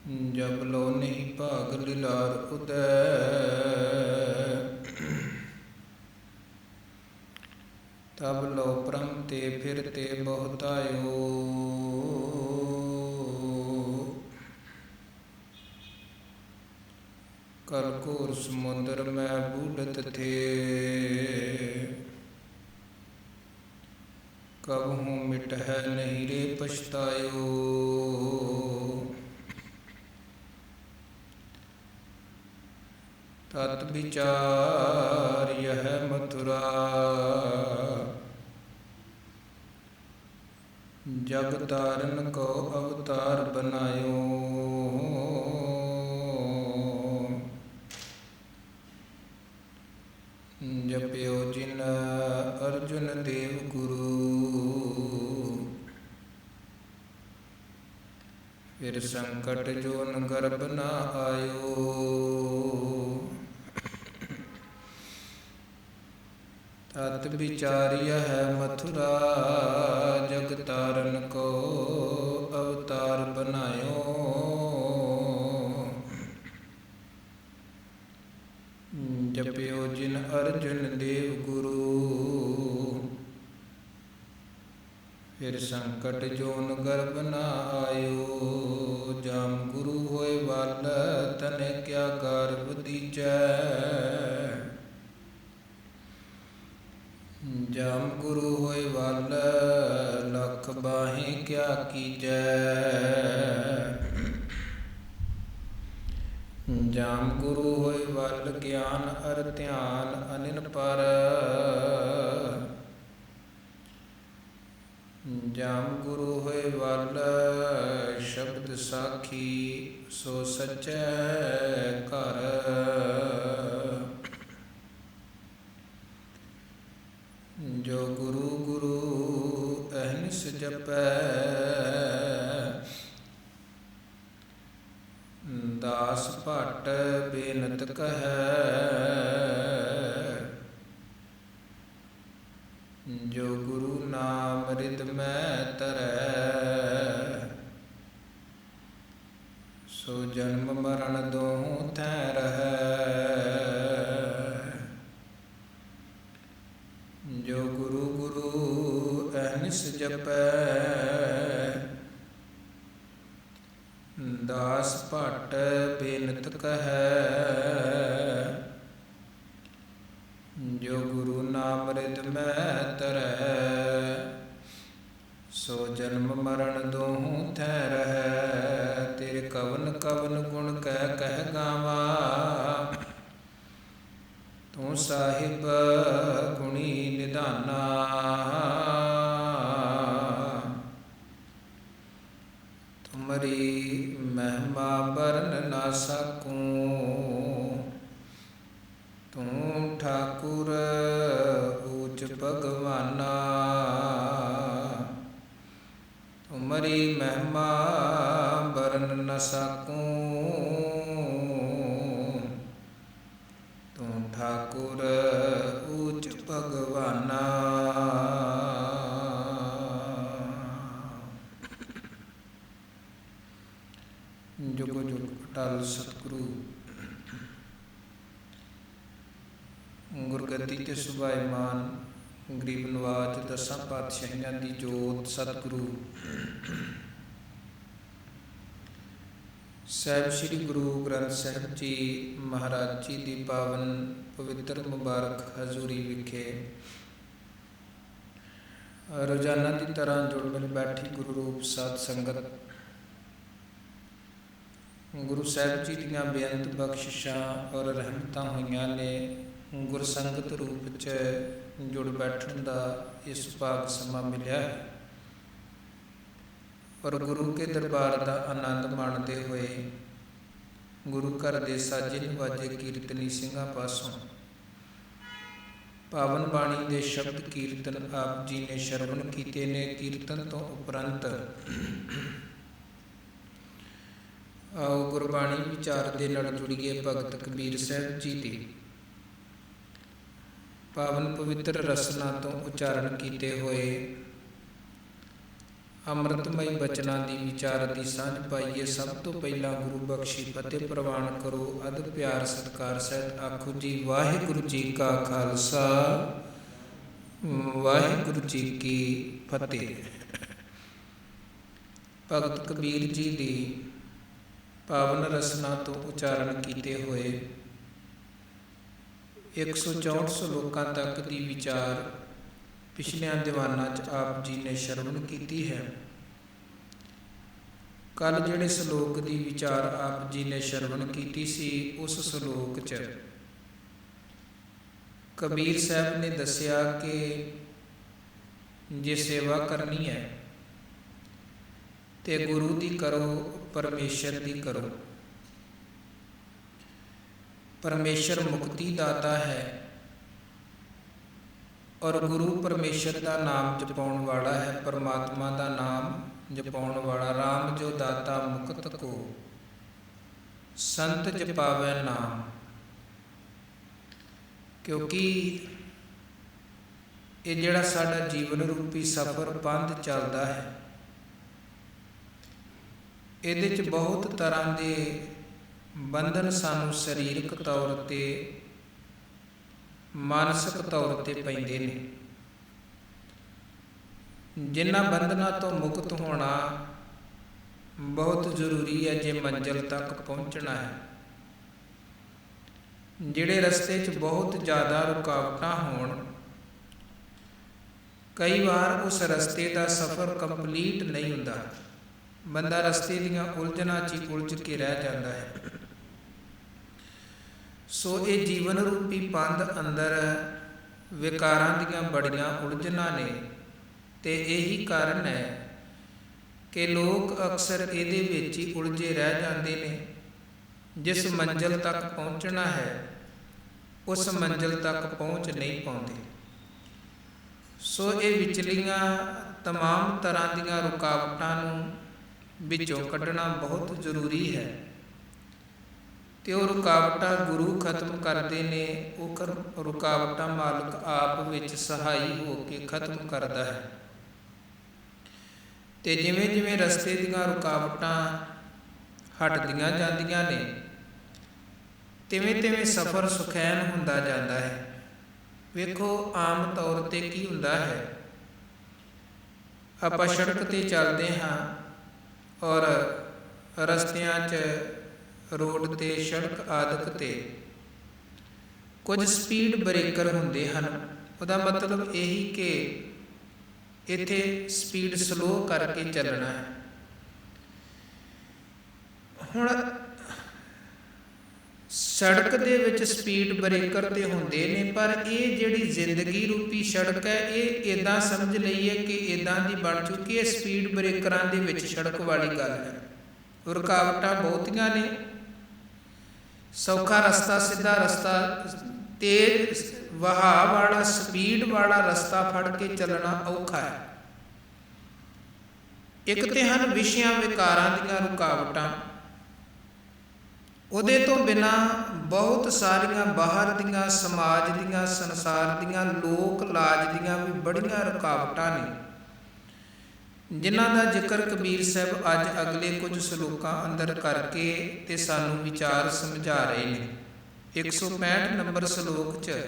ਜਬ ਲੋ ਨਹੀਂ ਭਾਗ ਲਿਲਾਰ ਉਦੈ। ਤਬ ਲੋ ਪ੍ਰਮ ਤੇ ਫਿਰ ਤੇ ਬਹੁਤਾਇਓ। ਕਲ ਘੋਰ ਸਮੁੰਦਰ ਮੈਂ ਬੂਢਤ ਥੇ। ਕਬਹੂ ਮਿਟਹਿ ਨਹੀਂ ਰੇ ਪਛਤਾਇਓ। ਤਤ ਵਿਚਾਰ ਯਹ ਮਥੁਰਾ। ਜਗ ਤਾਰਨ ਕੋ ਅਵਤਾਰ ਬਨਾਇਓ। ਜਪਿਓ ਜਿਨ ਅਰਜੁਨ ਦੇਵ ਗੁਰੂ। ਫਿਰ ਸੰਕਟ ਜੋਨ ਗਰਭ ਨਾ ਆਇਓ। ਤਤ ਵਿਚਾਰਿਆ ਹੈ ਮਥੁਰਾ। ਜਗ ਤਾਰਨ ਕੋ ਅਵਤਾਰ ਬਨਾਇਓ। ਜਪਿਓ ਜਿਨ ਅਰਜੁਨ ਦੇਵ ਗੁਰੂ। ਫਿਰ ਸੰਕਟ ਜੋਨ ਗਰਭ ਨਾ ਆਇਓ। ਜਾਮ ਗੁਰੂ ਹੋਏ ਵੱਲ ਤਨੇ ਕਿਆ ਗਰਭ ਦੀਜੈ। ਜਾਮ ਗੁਰੂ ਹੋਏ ਵੱਲ ਲਖ ਬਾਹੇ ਕਿਆ ਕੀਜੈ। ਜਾਮ ਗੁਰੂ ਹੋਏ ਵੱਲ ਗਿਆਨ ਅਰ ਧਿਆਨ ਅਨਿਨ ਪਰ। ਜਾਮ ਗੁਰੂ ਹੋਏ ਵੱਲ ਸ਼ਬਦ ਸਾਖੀ ਸੋ ਸਚੈ ਘਰ। ਜੋ ਗੁਰੂ ਗੁਰੂ ਅਹਨਿਸ ਜਪੈ। ਦਾਸ ਭਟ ਬੇਨਤ ਕਹੈ। ਜੋ ਗੁਰੂ ਨਾਮ ਰਿਦ ਮੈਂ ਧਰੈ। ਸੋ ਜਨਮ ਮਰਨ ਦੋਹੂੰ ਥੈ ਰਹੈ। ਜੋ ਗੁਰੂ ਗੁਰੂ ਅਹਨਿਸ ਜਪੈ। ਦਾਸ ਭਟ ਬੇਨਤ ਕਹੈ। ਜੋ ਗੁਰੂ ਨਾਮ ਰਿਦ ਮੈਂ ਧਰੈ। ਸੋ ਜਨਮ ਮਰਨ ਦੋਹੂੰ ਥੈ ਰਹੈ। ਤੇਰੇ ਕਵਨ ਕਵਨ ਗੁਣ ਕਹਿ ਕਹਿ ਗਾਵਾਂ। ਤੂੰ ਸਾਹਿਬ ਗੁਣੀ ਨਿਧਾਨਾ। ਤੁਮਰੀ ਮਹਿਮਾ ਬਰਨ ਨਾ ਸਕੂੰ। ਤੂੰ ਠਾਕੁਰ ਊਚ ਭਗਵਾਨਾ। ਤੁਮਰੀ ਮਹਿਮਾ ਬਰਨ ਨ ਸਕੂੰ। ਤੂੰ ਠਾਕੁਰ ਊਚ ਭਗਵਾਨਾ। ਜੁਗ ਜੁਗ ਅਟਲ ਸਤਿਗੁਰੂ। ਗੁਰਗੱਦੀ ਤੇ ਸੁਭਾਇਮਾਨ ਗਰੀਬ ਨਵਾਜ ਦਸਾਂ ਪਾਤਸ਼ਾਹੀਆਂ ਦੀ ਜੋਤ ਸਤਿਗੁਰੂ ਸਾਹਿਬ ਸ੍ਰੀ ਗੁਰੂ ਗ੍ਰੰਥ ਸਾਹਿਬ ਜੀ ਮਹਾਰਾਜ ਜੀ ਦੀ ਪਾਵਨ ਪਵਿੱਤਰ ਮੁਬਾਰਕ ਹਜ਼ੂਰੀ ਵਿਖੇ ਰੋਜ਼ਾਨਾ ਦੀ ਤਰ੍ਹਾਂ ਜੁੜ ਮਿਲ ਬੈਠੀ ਗੁਰੂ ਰੂਪ ਸਾਧ ਸੰਗਤ ਗੁਰੂ ਸਾਹਿਬ ਜੀ ਦੀਆਂ ਬੇਅੰਤ ਬਖਸ਼ਿਸ਼ਾਂ ਔਰ ਰਹਿਮਤਾਂ ਹੋਈਆਂ ਨੇ। ਗੁਰਸੰਗਤ ਰੂਪ 'ਚ ਜੁੜ ਬੈਠਣ ਦਾ ਇਸ ਭਾਗ ਸਮਾਂ ਮਿਲਿਆ ਹੈ ਔਰ ਗੁਰੂ ਕੇ ਦਰਬਾਰ ਦਾ ਆਨੰਦ ਮਾਣਦੇ ਹੋਏ ਗੁਰੂ ਘਰ ਦੇ ਸਾਜੇ ਨਿਵਾਜੇ ਕੀਰਤਨੀ ਸਿੰਘਾਂ ਪਾਸੋਂ ਪਾਵਨ ਬਾਣੀ ਦੇ ਸ਼ਬਦ ਕੀਰਤਨ ਆਪ ਜੀ ਨੇ ਸ਼ਰਵਣ ਕੀਤੇ ਨੇ। ਕੀਰਤਨ ਤੋਂ ਉਪਰੰਤ ਆਓ ਗੁਰਬਾਣੀ ਵਿਚਾਰ ਦੇ ਨਾਲ ਜੁੜੀਏ ਭਗਤ ਕਬੀਰ ਸਾਹਿਬ ਜੀ ਦੀ ਪਾਵਨ ਪਵਿੱਤਰ ਰਸਨਾ ਤੋਂ ਉਚਾਰਨ ਕੀਤੇ ਹੋਏ ਅੰਮ੍ਰਿਤਮਈ ਬਚਨਾਂ ਦੀ ਵਿਚਾਰ ਦੀ ਸਾਂਝ ਪਾਈਏ। ਸਭ ਤੋਂ ਪਹਿਲਾਂ ਗੁਰੂ ਬਖਸ਼ੀ ਫਤਿਹ ਪ੍ਰਵਾਨ ਕਰੋ। ਅਦਬ ਪਿਆਰ ਸਤਿਕਾਰ ਸਹਿਤ ਆਖੋ ਜੀ ਵਾਹਿਗੁਰੂ ਜੀ ਕਾ ਖਾਲਸਾ ਵਾਹਿਗੁਰੂ ਜੀ ਕੀ ਫਤਿਹ। ਭਗਤ ਕਬੀਰ ਜੀ ਦੀ ਪਾਵਨ ਰਸਨਾ ਤੋਂ ਉਚਾਰਨ ਕੀਤੇ ਹੋਏ 164 ਸ਼ਲੋਕਾਂ ਤੱਕ ਦੀ ਵਿਚਾਰ ਪਿਛਲਿਆਂ ਦੀਵਾਨਾਂ 'ਚ ਆਪ ਜੀ ਨੇ ਸ਼ਰਵਣ ਕੀਤੀ ਹੈ। ਕੱਲ੍ਹ ਜਿਹੜੇ ਸ਼ਲੋਕ ਦੀ ਵਿਚਾਰ ਆਪ ਜੀ ਨੇ ਸ਼ਰਵਣ ਕੀਤੀ ਸੀ, ਉਸ ਸ਼ਲੋਕ 'ਚ ਕਬੀਰ ਸਾਹਿਬ ਨੇ ਦੱਸਿਆ ਕਿ ਜੇ ਸੇਵਾ ਕਰਨੀ ਹੈ ਤੇ ਗੁਰੂ ਦੀ ਕਰੋ, ਪਰਮੇਸ਼ਰ ਦੀ ਕਰੋ। ਪਰਮੇਸ਼ਰ ਮੁਕਤੀ ਦਾਤਾ ਹੈ ਔਰ ਗੁਰੂ ਪਰਮੇਸ਼ਰ ਦਾ ਨਾਮ ਜਪਾਉਣ ਵਾਲਾ ਹੈ, ਪਰਮਾਤਮਾ ਦਾ ਨਾਮ ਜਪਾਉਣ ਵਾਲਾ। ਰਾਮ ਜੋ ਦਾਤਾ ਮੁਕਤ ਕੋ ਸੰਤ ਜਪਾਵੈ ਨਾਮ। ਕਿਉਂਕਿ ਇਹ ਜਿਹੜਾ ਸਾਡਾ ਜੀਵਨ ਰੂਪੀ ਸਫ਼ਰ ਪੰਧ ਚੱਲਦਾ ਹੈ, ਇਹਦੇ 'ਚ ਬਹੁਤ ਤਰ੍ਹਾਂ ਦੇ ਬੰਧਨ ਸਾਨੂੰ ਸਰੀਰਕ ਤੌਰ 'ਤੇ, ਮਾਨਸਿਕ ਤੌਰ 'ਤੇ ਪੈਂਦੇ ਨੇ। ਜਿਨ੍ਹਾਂ ਬੰਧਨਾਂ ਤੋਂ ਮੁਕਤ ਹੋਣਾ ਬਹੁਤ ਜ਼ਰੂਰੀ ਹੈ ਜੇ ਮੰਜ਼ਿਲ ਤੱਕ ਪਹੁੰਚਣਾ ਹੈ। ਜਿਹੜੇ ਰਸਤੇ 'ਚ ਬਹੁਤ ਜ਼ਿਆਦਾ ਰੁਕਾਵਟਾਂ ਹੋਣ, ਕਈ ਵਾਰ ਉਸ ਰਸਤੇ ਦਾ ਸਫ਼ਰ ਕੰਪਲੀਟ ਨਹੀਂ ਹੁੰਦਾ। ਬੰਦਾ ਰਸਤੇ ਦੀਆਂ ਉਲਝਣਾਂ 'ਚ ਹੀ ਉਲਝ ਕੇ ਰਹਿ ਜਾਂਦਾ ਹੈ। ਸੋ ਇਹ ਜੀਵਨ ਰੂਪੀ ਪੰਧ ਅੰਦਰ ਵਿਕਾਰਾਂ ਦੀਆਂ ਬੜੀਆਂ ਉਲਝਣਾਂ ਨੇ ਤੇ ਇਹੀ ਕਾਰਨ ਹੈ ਕਿ ਲੋਕ ਅਕਸਰ ਇਹਦੇ ਵਿੱਚ ਹੀ ਉਲਝੇ ਰਹਿ ਜਾਂਦੇ ਨੇ। ਜਿਸ ਮੰਜ਼ਿਲ ਤੱਕ ਪਹੁੰਚਣਾ ਹੈ ਉਸ ਮੰਜ਼ਿਲ ਤੱਕ ਪਹੁੰਚ ਨਹੀਂ ਪਾਉਂਦੇ। ਸੋ ਇਹ ਵਿਚਲੀਆਂ ਤਮਾਮ ਤਰ੍ਹਾਂ ਦੀਆਂ ਰੁਕਾਵਟਾਂ ਨੂੰ ਵਿੱਚੋਂ ਕੱਢਣਾ ਬਹੁਤ ਜ਼ਰੂਰੀ ਹੈ ਤੇ ਉਹ ਰੁਕਾਵਟਾਂ ਗੁਰੂ ਖਤਮ ਕਰਦੇ ਨੇ। ਉਹ ਰੁਕਾਵਟਾਂ ਮਾਲਕ ਆਪ ਵਿੱਚ ਸਹਾਈ ਹੋ ਕੇ ਖਤਮ ਕਰਦਾ ਹੈ। ਤੇ ਜਿਵੇਂ ਜਿਵੇਂ ਰਸਤੇ ਦੀਆਂ ਰੁਕਾਵਟਾਂ ਹਟਦੀਆਂ ਜਾਂਦੀਆਂ ਨੇ, ਤਿਵੇਂ ਤਿਵੇਂ ਸਫ਼ਰ ਸੁਖੈਨ ਹੁੰਦਾ ਜਾਂਦਾ ਹੈ। ਵੇਖੋ ਆਮ ਤੌਰ 'ਤੇ ਕੀ ਹੁੰਦਾ ਹੈ, ਆਪਾਂ ਸੜਕ 'ਤੇ ਚੱਲਦੇ ਹਾਂ ਔਰ ਰਸਤਿਆਂ 'ਚ, ਰੋਡ 'ਤੇ, ਸੜਕ ਆਦਿਕ 'ਤੇ ਕੁਝ ਸਪੀਡ ਬ੍ਰੇਕਰ ਹੁੰਦੇ ਹਨ। ਉਹਦਾ ਮਤਲਬ ਇਹੀ ਕਿ ਇੱਥੇ ਸਪੀਡ ਸਲੋ ਕਰਕੇ ਚੱਲਣਾ ਹੈ। ਹੁਣ ਸੜਕ ਦੇ ਵਿੱਚ ਸਪੀਡ ਬ੍ਰੇਕਰ ਤੇ ਹੁੰਦੇ ਨੇ, ਪਰ ਇਹ ਜਿਹੜੀ ਜ਼ਿੰਦਗੀ ਰੂਪੀ ਸੜਕ ਹੈ, ਇਹ ਇੱਦਾਂ ਸਮਝ ਲਈਏ ਕਿ ਇੱਦਾਂ ਦੀ ਬਣ ਚੁੱਕੀ ਹੈ। ਸਪੀਡ ਬ੍ਰੇਕਰਾਂ ਦੇ ਵਿੱਚ ਸੜਕ ਵਾਲੀ ਗੱਲ ਹੈ। ਰੁਕਾਵਟਾਂ ਬਹੁਤੀਆਂ ਨੇ। ਸੌਖਾ ਰਸਤਾ, ਸਿੱਧਾ ਰਸਤਾ, ਤੇਜ਼ ਵਹਾਅ ਵਾਲਾ, ਸਪੀਡ ਵਾਲਾ ਰਸਤਾ ਫੜ ਕੇ ਚੱਲਣਾ ਔਖਾ ਹੈ। ਇੱਕ ਤੇ ਹਨ ਵਿਸ਼ਿਆਂ ਵਿਕਾਰਾਂ ਦੀਆਂ ਰੁਕਾਵਟਾਂ। ਉਹਦੇ ਤੋਂ ਬਿਨਾਂ ਬਹੁਤ ਸਾਰੀਆਂ ਬਾਹਰ ਦੀਆਂ, ਸਮਾਜ ਦੀਆਂ, ਸੰਸਾਰ ਦੀਆਂ, ਲੋਕ ਲਾਜ ਦੀਆਂ ਵੀ ਬੜੀਆਂ ਰੁਕਾਵਟਾਂ ਨੇ, ਜਿਨ੍ਹਾਂ ਦਾ ਜ਼ਿਕਰ ਕਬੀਰ ਸਾਹਿਬ ਅੱਜ ਅਗਲੇ ਕੁਝ ਸ਼ਲੋਕਾਂ ਅੰਦਰ ਕਰਕੇ ਤੇ ਸਾਨੂੰ ਵਿਚਾਰ ਸਮਝਾ ਰਹੇ ਨੇ। 165 ਨੰਬਰ ਸ਼ਲੋਕ 'ਚ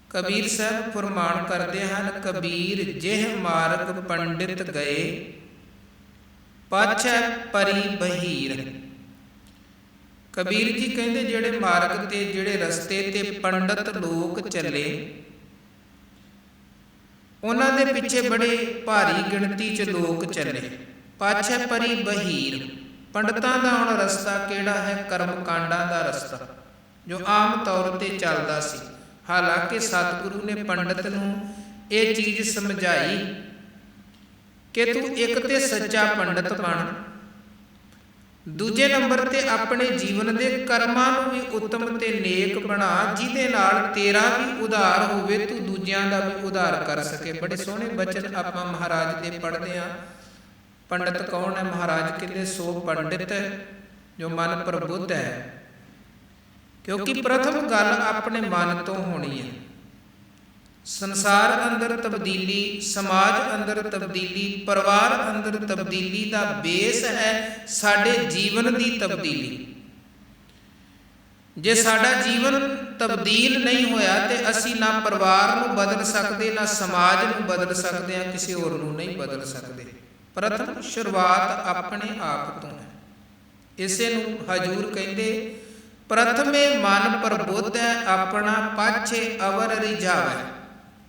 ਕਬੀਰ ਸਾਹਿਬ ਫਰਮਾਨ ਕਰਦੇ ਹਨ, ਕਬੀਰ ਜਿਹ ਮਾਰਗ ਪੰਡਿਤ ਗਏ ਪਾਛੈ ਪਰੀ ਬਹੀਰ। ਕਬੀਰ ਜੀ ਕਹਿੰਦੇ ਜਿਹੜੇ ਮਾਰਗ ਤੇ, ਜਿਹੜੇ ਰਸਤੇ ਤੇ ਪੰਡਤ ਲੋਕ ਚੱਲੇ, ਉਹਨਾਂ ਦੇ ਪਿੱਛੇ ਬੜੇ ਭਾਰੀ ਗਿਣਤੀ 'ਚ ਲੋਕ ਚੱਲੇ। ਪਾਛੈ ਪਰੀ ਬਹੀਰ। ਪੰਡਤਾਂ ਦਾ ਹੁਣ ਰਸਤਾ ਕਿਹੜਾ ਹੈ? ਕਰਮ ਕਾਂਡਾਂ ਦਾ ਰਸਤਾ, ਜੋ ਆਮ ਤੌਰ 'ਤੇ ਚੱਲਦਾ ਸੀ। ਹਾਲਾਂਕਿ ਸਤਿਗੁਰੂ ਨੇ ਪੰਡਤ ਨੂੰ ਇਹ ਚੀਜ਼ ਸਮਝਾਈ ਕਿ ਤੂੰ ਇੱਕ ਤੇ ਸੱਚਾ ਪੰਡਤ ਬਣ, ਦੂਜੇ ਨੰਬਰ ਤੇ ਆਪਣੇ ਜੀਵਨ ਦੇ ਕਰਮਾਂ ਨੂੰ ਵੀ ਉੱਤਮ ਤੇ ਨੇਕ ਬਣਾ, ਜਿਹਦੇ ਨਾਲ ਤੇਰਾ ਵੀ ਉਧਾਰ ਹੋਵੇ, ਤੂੰ ਦੂਜਿਆਂ ਦਾ ਵੀ ਉਧਾਰ ਕਰ ਸਕੇ। ਬੜੇ ਸੋਹਣੇ ਬਚਨ ਆਪਾਂ ਮਹਾਰਾਜ ਦੇ ਪੜ੍ਹਦੇ ਹਾਂ। ਪੰਡਤ ਕੌਣ ਹੈ? ਮਹਾਰਾਜ ਕਹਿੰਦੇ ਸੋ ਪੰਡਿਤ ਜੋ ਮਨ ਪ੍ਰਬੁੱਧ ਹੈ। ਕਿਉਂਕਿ ਪ੍ਰਥਮ ਗੱਲ ਆਪਣੇ ਮਨ ਤੋਂ ਹੋਣੀ ਹੈ। ਸੰਸਾਰ ਅੰਦਰ ਤਬਦੀਲੀ, ਸਮਾਜ ਅੰਦਰ ਤਬਦੀਲੀ, ਪਰਿਵਾਰ ਅੰਦਰ ਤਬਦੀਲੀ ਦਾ ਬੇਸ ਹੈ ਸਾਡੇ ਜੀਵਨ ਦੀ ਤਬਦੀਲੀ। ਜੇ ਸਾਡਾ ਜੀਵਨ ਤਬਦੀਲ ਨਹੀਂ ਹੋਇਆ ਤੇ ਅਸੀਂ ਨਾ ਪਰਿਵਾਰ ਨੂੰ ਬਦਲ ਸਕਦੇ, ਨਾ ਸਮਾਜ ਨੂੰ ਬਦਲ ਸਕਦੇ ਹਾਂ, ਕਿਸੇ ਹੋਰ ਨੂੰ ਨਹੀਂ ਬਦਲ ਸਕਦੇ। ਪ੍ਰਥਮ ਸ਼ੁਰੂਆਤ ਆਪਣੇ ਆਪ ਤੋਂ ਹੈ। ਇਸੇ ਨੂੰ ਹਜੂਰ ਕਹਿੰਦੇ, ਪ੍ਰਥਮੇ ਮਨ ਪ੍ਰਬੁੱਧੈ ਆਪਣਾ ਪਾਛੇ ਅਵਰ ਰਿਝਾਵੈ।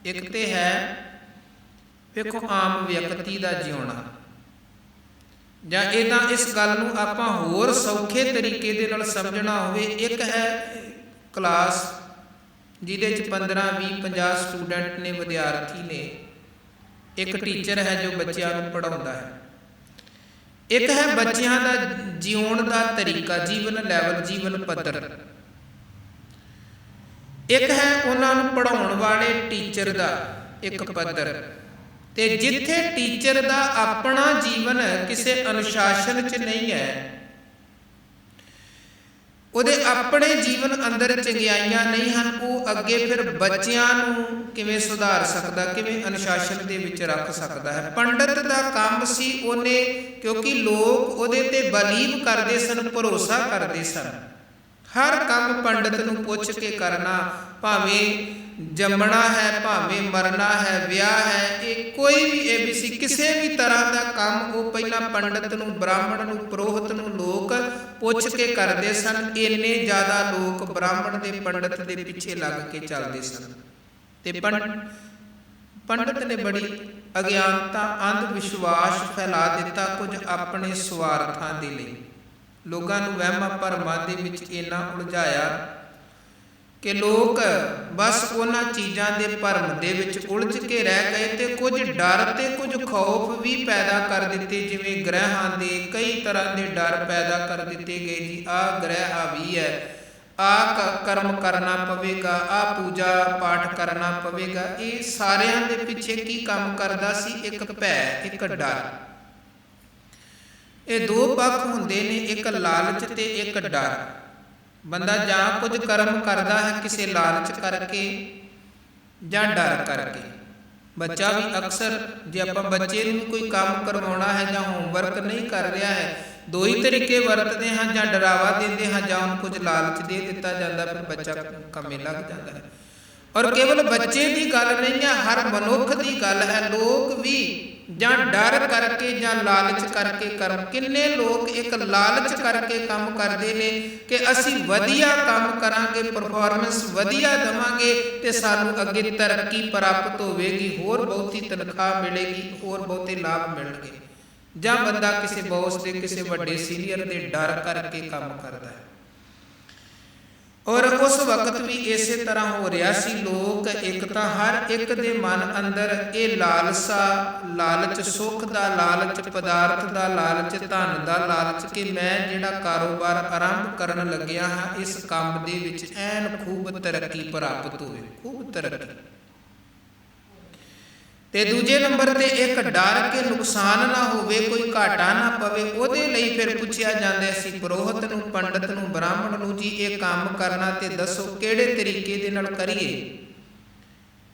ਇੱਕ ਤੇ ਹੈ ਵੇਖੋ ਆਮ ਵਿਅਕਤੀ ਦਾ ਜਿਉਣਾ, ਜਾਂ ਇਹਦਾ ਇਸ ਗੱਲ ਨੂੰ ਆਪਾਂ ਹੋਰ ਸੌਖੇ ਤਰੀਕੇ ਦੇ ਨਾਲ ਸਮਝਣਾ ਹੋਵੇ, ਇੱਕ ਹੈ ਕਲਾਸ ਜਿਹਦੇ 'ਚ 15, 20, 50 ਸਟੂਡੈਂਟ ਨੇ, ਵਿਦਿਆਰਥੀ ਨੇ। ਇੱਕ ਟੀਚਰ ਹੈ ਜੋ ਬੱਚਿਆਂ ਨੂੰ ਪੜ੍ਹਾਉਂਦਾ ਹੈ। ਇੱਕ ਹੈ ਬੱਚਿਆਂ ਦਾ ਜਿਉਣ ਦਾ ਤਰੀਕਾ, ਜੀਵਨ ਲੈਵਲ, ਜੀਵਨ ਪੱਧਰ। ਇੱਕ ਹੈ ਉਹਨਾਂ ਨੂੰ ਪੜ੍ਹਾਉਣ ਵਾਲੇ ਟੀਚਰ ਦਾ ਇੱਕ ਪੱਧਰ। ਤੇ ਜਿੱਥੇ ਟੀਚਰ ਦਾ ਆਪਣਾ ਜੀਵਨ ਕਿਸੇ ਅਨੁਸ਼ਾਸਨ 'ਚ ਨਹੀਂ ਹੈ, ਉਹਦੇ ਆਪਣੇ ਜੀਵਨ ਅੰਦਰ ਚੰਗਿਆਈਆਂ ਨਹੀਂ ਹਨ, ਉਹ ਅੱਗੇ ਫਿਰ ਬੱਚਿਆਂ ਨੂੰ ਕਿਵੇਂ ਸੁਧਾਰ ਸਕਦਾ, ਕਿਵੇਂ ਅਨੁਸ਼ਾਸਨ ਦੇ ਵਿੱਚ ਰੱਖ ਸਕਦਾ ਹੈ। ਪੰਡਤ ਦਾ ਕੰਮ ਸੀ ਉਹਨੇ, ਕਿਉਂਕਿ ਲੋਕ ਉਹਦੇ ਤੇ ਬਲੀਵ ਕਰਦੇ ਸਨ, ਭਰੋਸਾ ਕਰਦੇ ਸਨ। ਹਰ ਕੰਮ ਪੰਡਤ ਨੂੰ ਪੁੱਛ ਕੇ ਕਰਨਾ, ਭਾਵੇਂ ਜੰਮਣਾ ਹੈ, ਭਾਵੇਂ ਮਰਨਾ ਹੈ, ਵਿਆਹ ਹੈ, ਇਹ ਕੋਈ ਵੀ ABC ਕਿਸੇ ਵੀ ਤਰ੍ਹਾਂ ਦਾ ਕੰਮ ਉਹ ਪਹਿਲਾਂ ਪੰਡਤ ਨੂੰ, ਬ੍ਰਾਹਮਣ ਨੂੰ, ਪੁਰੋਹਿਤ ਨੂੰ ਲੋਕ ਪੁੱਛ ਕੇ ਕਰਦੇ ਸਨ। ਇੰਨੇ ਜ਼ਿਆਦਾ ਲੋਕ ਬ੍ਰਾਹਮਣ ਦੇ ਪੰਡਤ ਦੇ ਪਿੱਛੇ ਲੱਗ ਕੇ ਚੱਲਦੇ ਸਨ। ਤੇ ਪੰਡਤ ਨੇ ਬੜੀ ਅਗਿਆਨਤਾ, ਅੰਧ ਵਿਸ਼ਵਾਸ ਫੈਲਾ ਦਿੱਤਾ ਕੁਝ ਆਪਣੇ ਸਵਾਰਥਾਂ ਦੇ ਲਈ। ਲੋਕਾਂ ਨੂੰ ਵਹਿਮਾਂ ਭਰਮਾਂ ਦੇ ਵਿੱਚ ਇੰਨਾ ਉਲਝਾਇਆ ਕਿ ਲੋਕ ਬਸ ਉਹਨਾਂ ਚੀਜ਼ਾਂ ਦੇ ਭਰਮ ਦੇ ਵਿੱਚ ਉਲਝ ਕੇ ਰਹਿ ਗਏ ਤੇ ਕੁਝ ਡਰ ਤੇ ਕੁਝ ਖੌਫ ਵੀ ਪੈਦਾ ਕਰ ਦਿੱਤੇ, ਜਿਵੇਂ ਗ੍ਰਹਿਾਂ ਦੇ ਕਈ ਤਰ੍ਹਾਂ ਦੇ ਡਰ ਪੈਦਾ ਕਰ ਦਿੱਤੇ ਗਏ। ਜੀ ਆਹ ਗ੍ਰਹਿ ਹਾਵੀ ਹੈ, ਆਹ ਕਰਮ ਕਰਨਾ ਪਵੇਗਾ, ਆਹ ਪੂਜਾ ਪਾਠ ਕਰਨਾ ਪਵੇਗਾ। ਇਹ ਸਾਰਿਆਂ ਦੇ ਪਿੱਛੇ ਕੀ ਕੰਮ ਕਰਦਾ ਸੀ? ਇੱਕ ਭੈ, ਇੱਕ ਡਰ। ਇਹ ਦੋ ਪੱਖ ਹੁੰਦੇ ਨੇ, ਇੱਕ ਲਾਲਚ ਤੇ ਇੱਕ ਡਰ। ਬੰਦਾ ਜਾਂ ਕੁਝ ਕਰਮ ਕਰਦਾ ਹੈ ਕਿਸੇ ਲਾਲਚ ਕਰਕੇ ਜਾਂ ਡਰ ਕਰਕੇ। ਬੱਚਾ ਵੀ ਅਕਸਰ, ਜੇ ਆਪਾਂ ਬੱਚੇ ਨੂੰ ਕੋਈ ਕੰਮ ਕਰਵਾਉਣਾ ਹੈ ਜਾਂ ਹੋਮਵਰਕ ਨਹੀਂ ਕਰ ਰਿਹਾ ਹੈ, ਦੋ ਹੀ ਤਰੀਕੇ ਵਰਤਦੇ ਹਾਂ, ਜਾਂ ਡਰਾਵਾ ਦਿੰਦੇ ਹਾਂ ਜਾਂ ਉਹਨੂੰ ਕੁਝ ਲਾਲਚ ਦੇ ਦਿੱਤਾ ਜਾਂਦਾ, ਫਿਰ ਬੱਚਾ ਕੰਮੇ ਲੱਗ ਜਾਂਦਾ ਹੈ। ਔਰ ਕੇਵਲ ਬੱਚੇ ਦੀ ਗੱਲ ਨਹੀਂ ਹੈ, ਹਰ ਮਨੁੱਖ ਦੀ ਗੱਲ ਹੈ। ਲੋਕ ਵੀ ਜਾਂ ਡਰ ਕਰਕੇ ਜਾਂ ਲਾਲਚ ਕਰਕੇ ਕਰਮ, ਕਿੰਨੇ ਲੋਕ ਇੱਕ ਲਾਲਚ ਕਰਕੇ ਕੰਮ ਕਰਦੇ ਨੇ ਕਿ ਅਸੀਂ ਵਧੀਆ ਕੰਮ ਕਰਾਂਗੇ, ਪਰਫਾਰਮੈਂਸ ਵਧੀਆ ਦੇਵਾਂਗੇ ਤੇ ਸਾਨੂੰ ਅੱਗੇ ਤਰੱਕੀ ਪ੍ਰਾਪਤ ਹੋਵੇਗੀ, ਹੋਰ ਬਹੁਤੀ ਤਨਖਾਹ ਮਿਲੇਗੀ, ਹੋਰ ਬਹੁਤੇ ਲਾਭ ਮਿਲਣਗੇ। ਜਾਂ ਬੰਦਾ ਕਿਸੇ ਬੌਸ ਦੇ, ਕਿਸੇ ਵੱਡੇ ਸੀਨੀਅਰ ਦੇ ਡਰ ਕਰਕੇ ਕੰਮ ਕਰਦਾ ਹੈ। ਔਰ ਉਸ ਵਕਤ ਵੀ ਇਸੇ ਤਰ੍ਹਾਂ ਹੋ ਰਿਹਾ ਸੀ। ਲੋਕ ਇੱਕ ਤਾਂ ਹਰ ਇੱਕ ਦੇ ਮਨ ਅੰਦਰ ਇਹ ਲਾਲਸਾ, ਲਾਲਚ ਸੁੱਖ ਦਾ ਲਾਲਚ, ਪਦਾਰਥ ਦਾ ਲਾਲਚ, ਧਨ ਦਾ ਲਾਲਚ ਕਿ ਮੈਂ ਜਿਹੜਾ ਕਾਰੋਬਾਰ ਆਰੰਭ ਕਰਨ ਲੱਗਿਆ ਹਾਂ, ਇਸ ਕੰਮ ਦੇ ਵਿੱਚ ਐਨ ਖੂਬ ਤਰੱਕੀ ਪ੍ਰਾਪਤ ਹੋਵੇ, ਖੂਬ ਤਰੱਕੀ। ਤੇ ਦੂਜੇ ਨੰਬਰ ਤੇ ਇੱਕ ਡਰ ਕਿ ਨੁਕਸਾਨ ਨਾ ਹੋਵੇ, ਕੋਈ ਘਾਟਾ ਨਾ ਪਵੇ। ਉਹਦੇ ਲਈ ਫਿਰ ਪੁੱਛਿਆ ਜਾਂਦਾ ਸੀ ਪੁਰੋਹਿਤ ਨੂੰ, ਪੰਡਤ ਨੂੰ, ਬ੍ਰਾਹਮਣ ਨੂੰ, ਜੀ ਇਹ ਕੰਮ ਕਰਨਾ ਤੇ ਦੱਸੋ ਕਿਹੜੇ ਤਰੀਕੇ ਦੇ ਨਾਲ ਕਰੀਏ।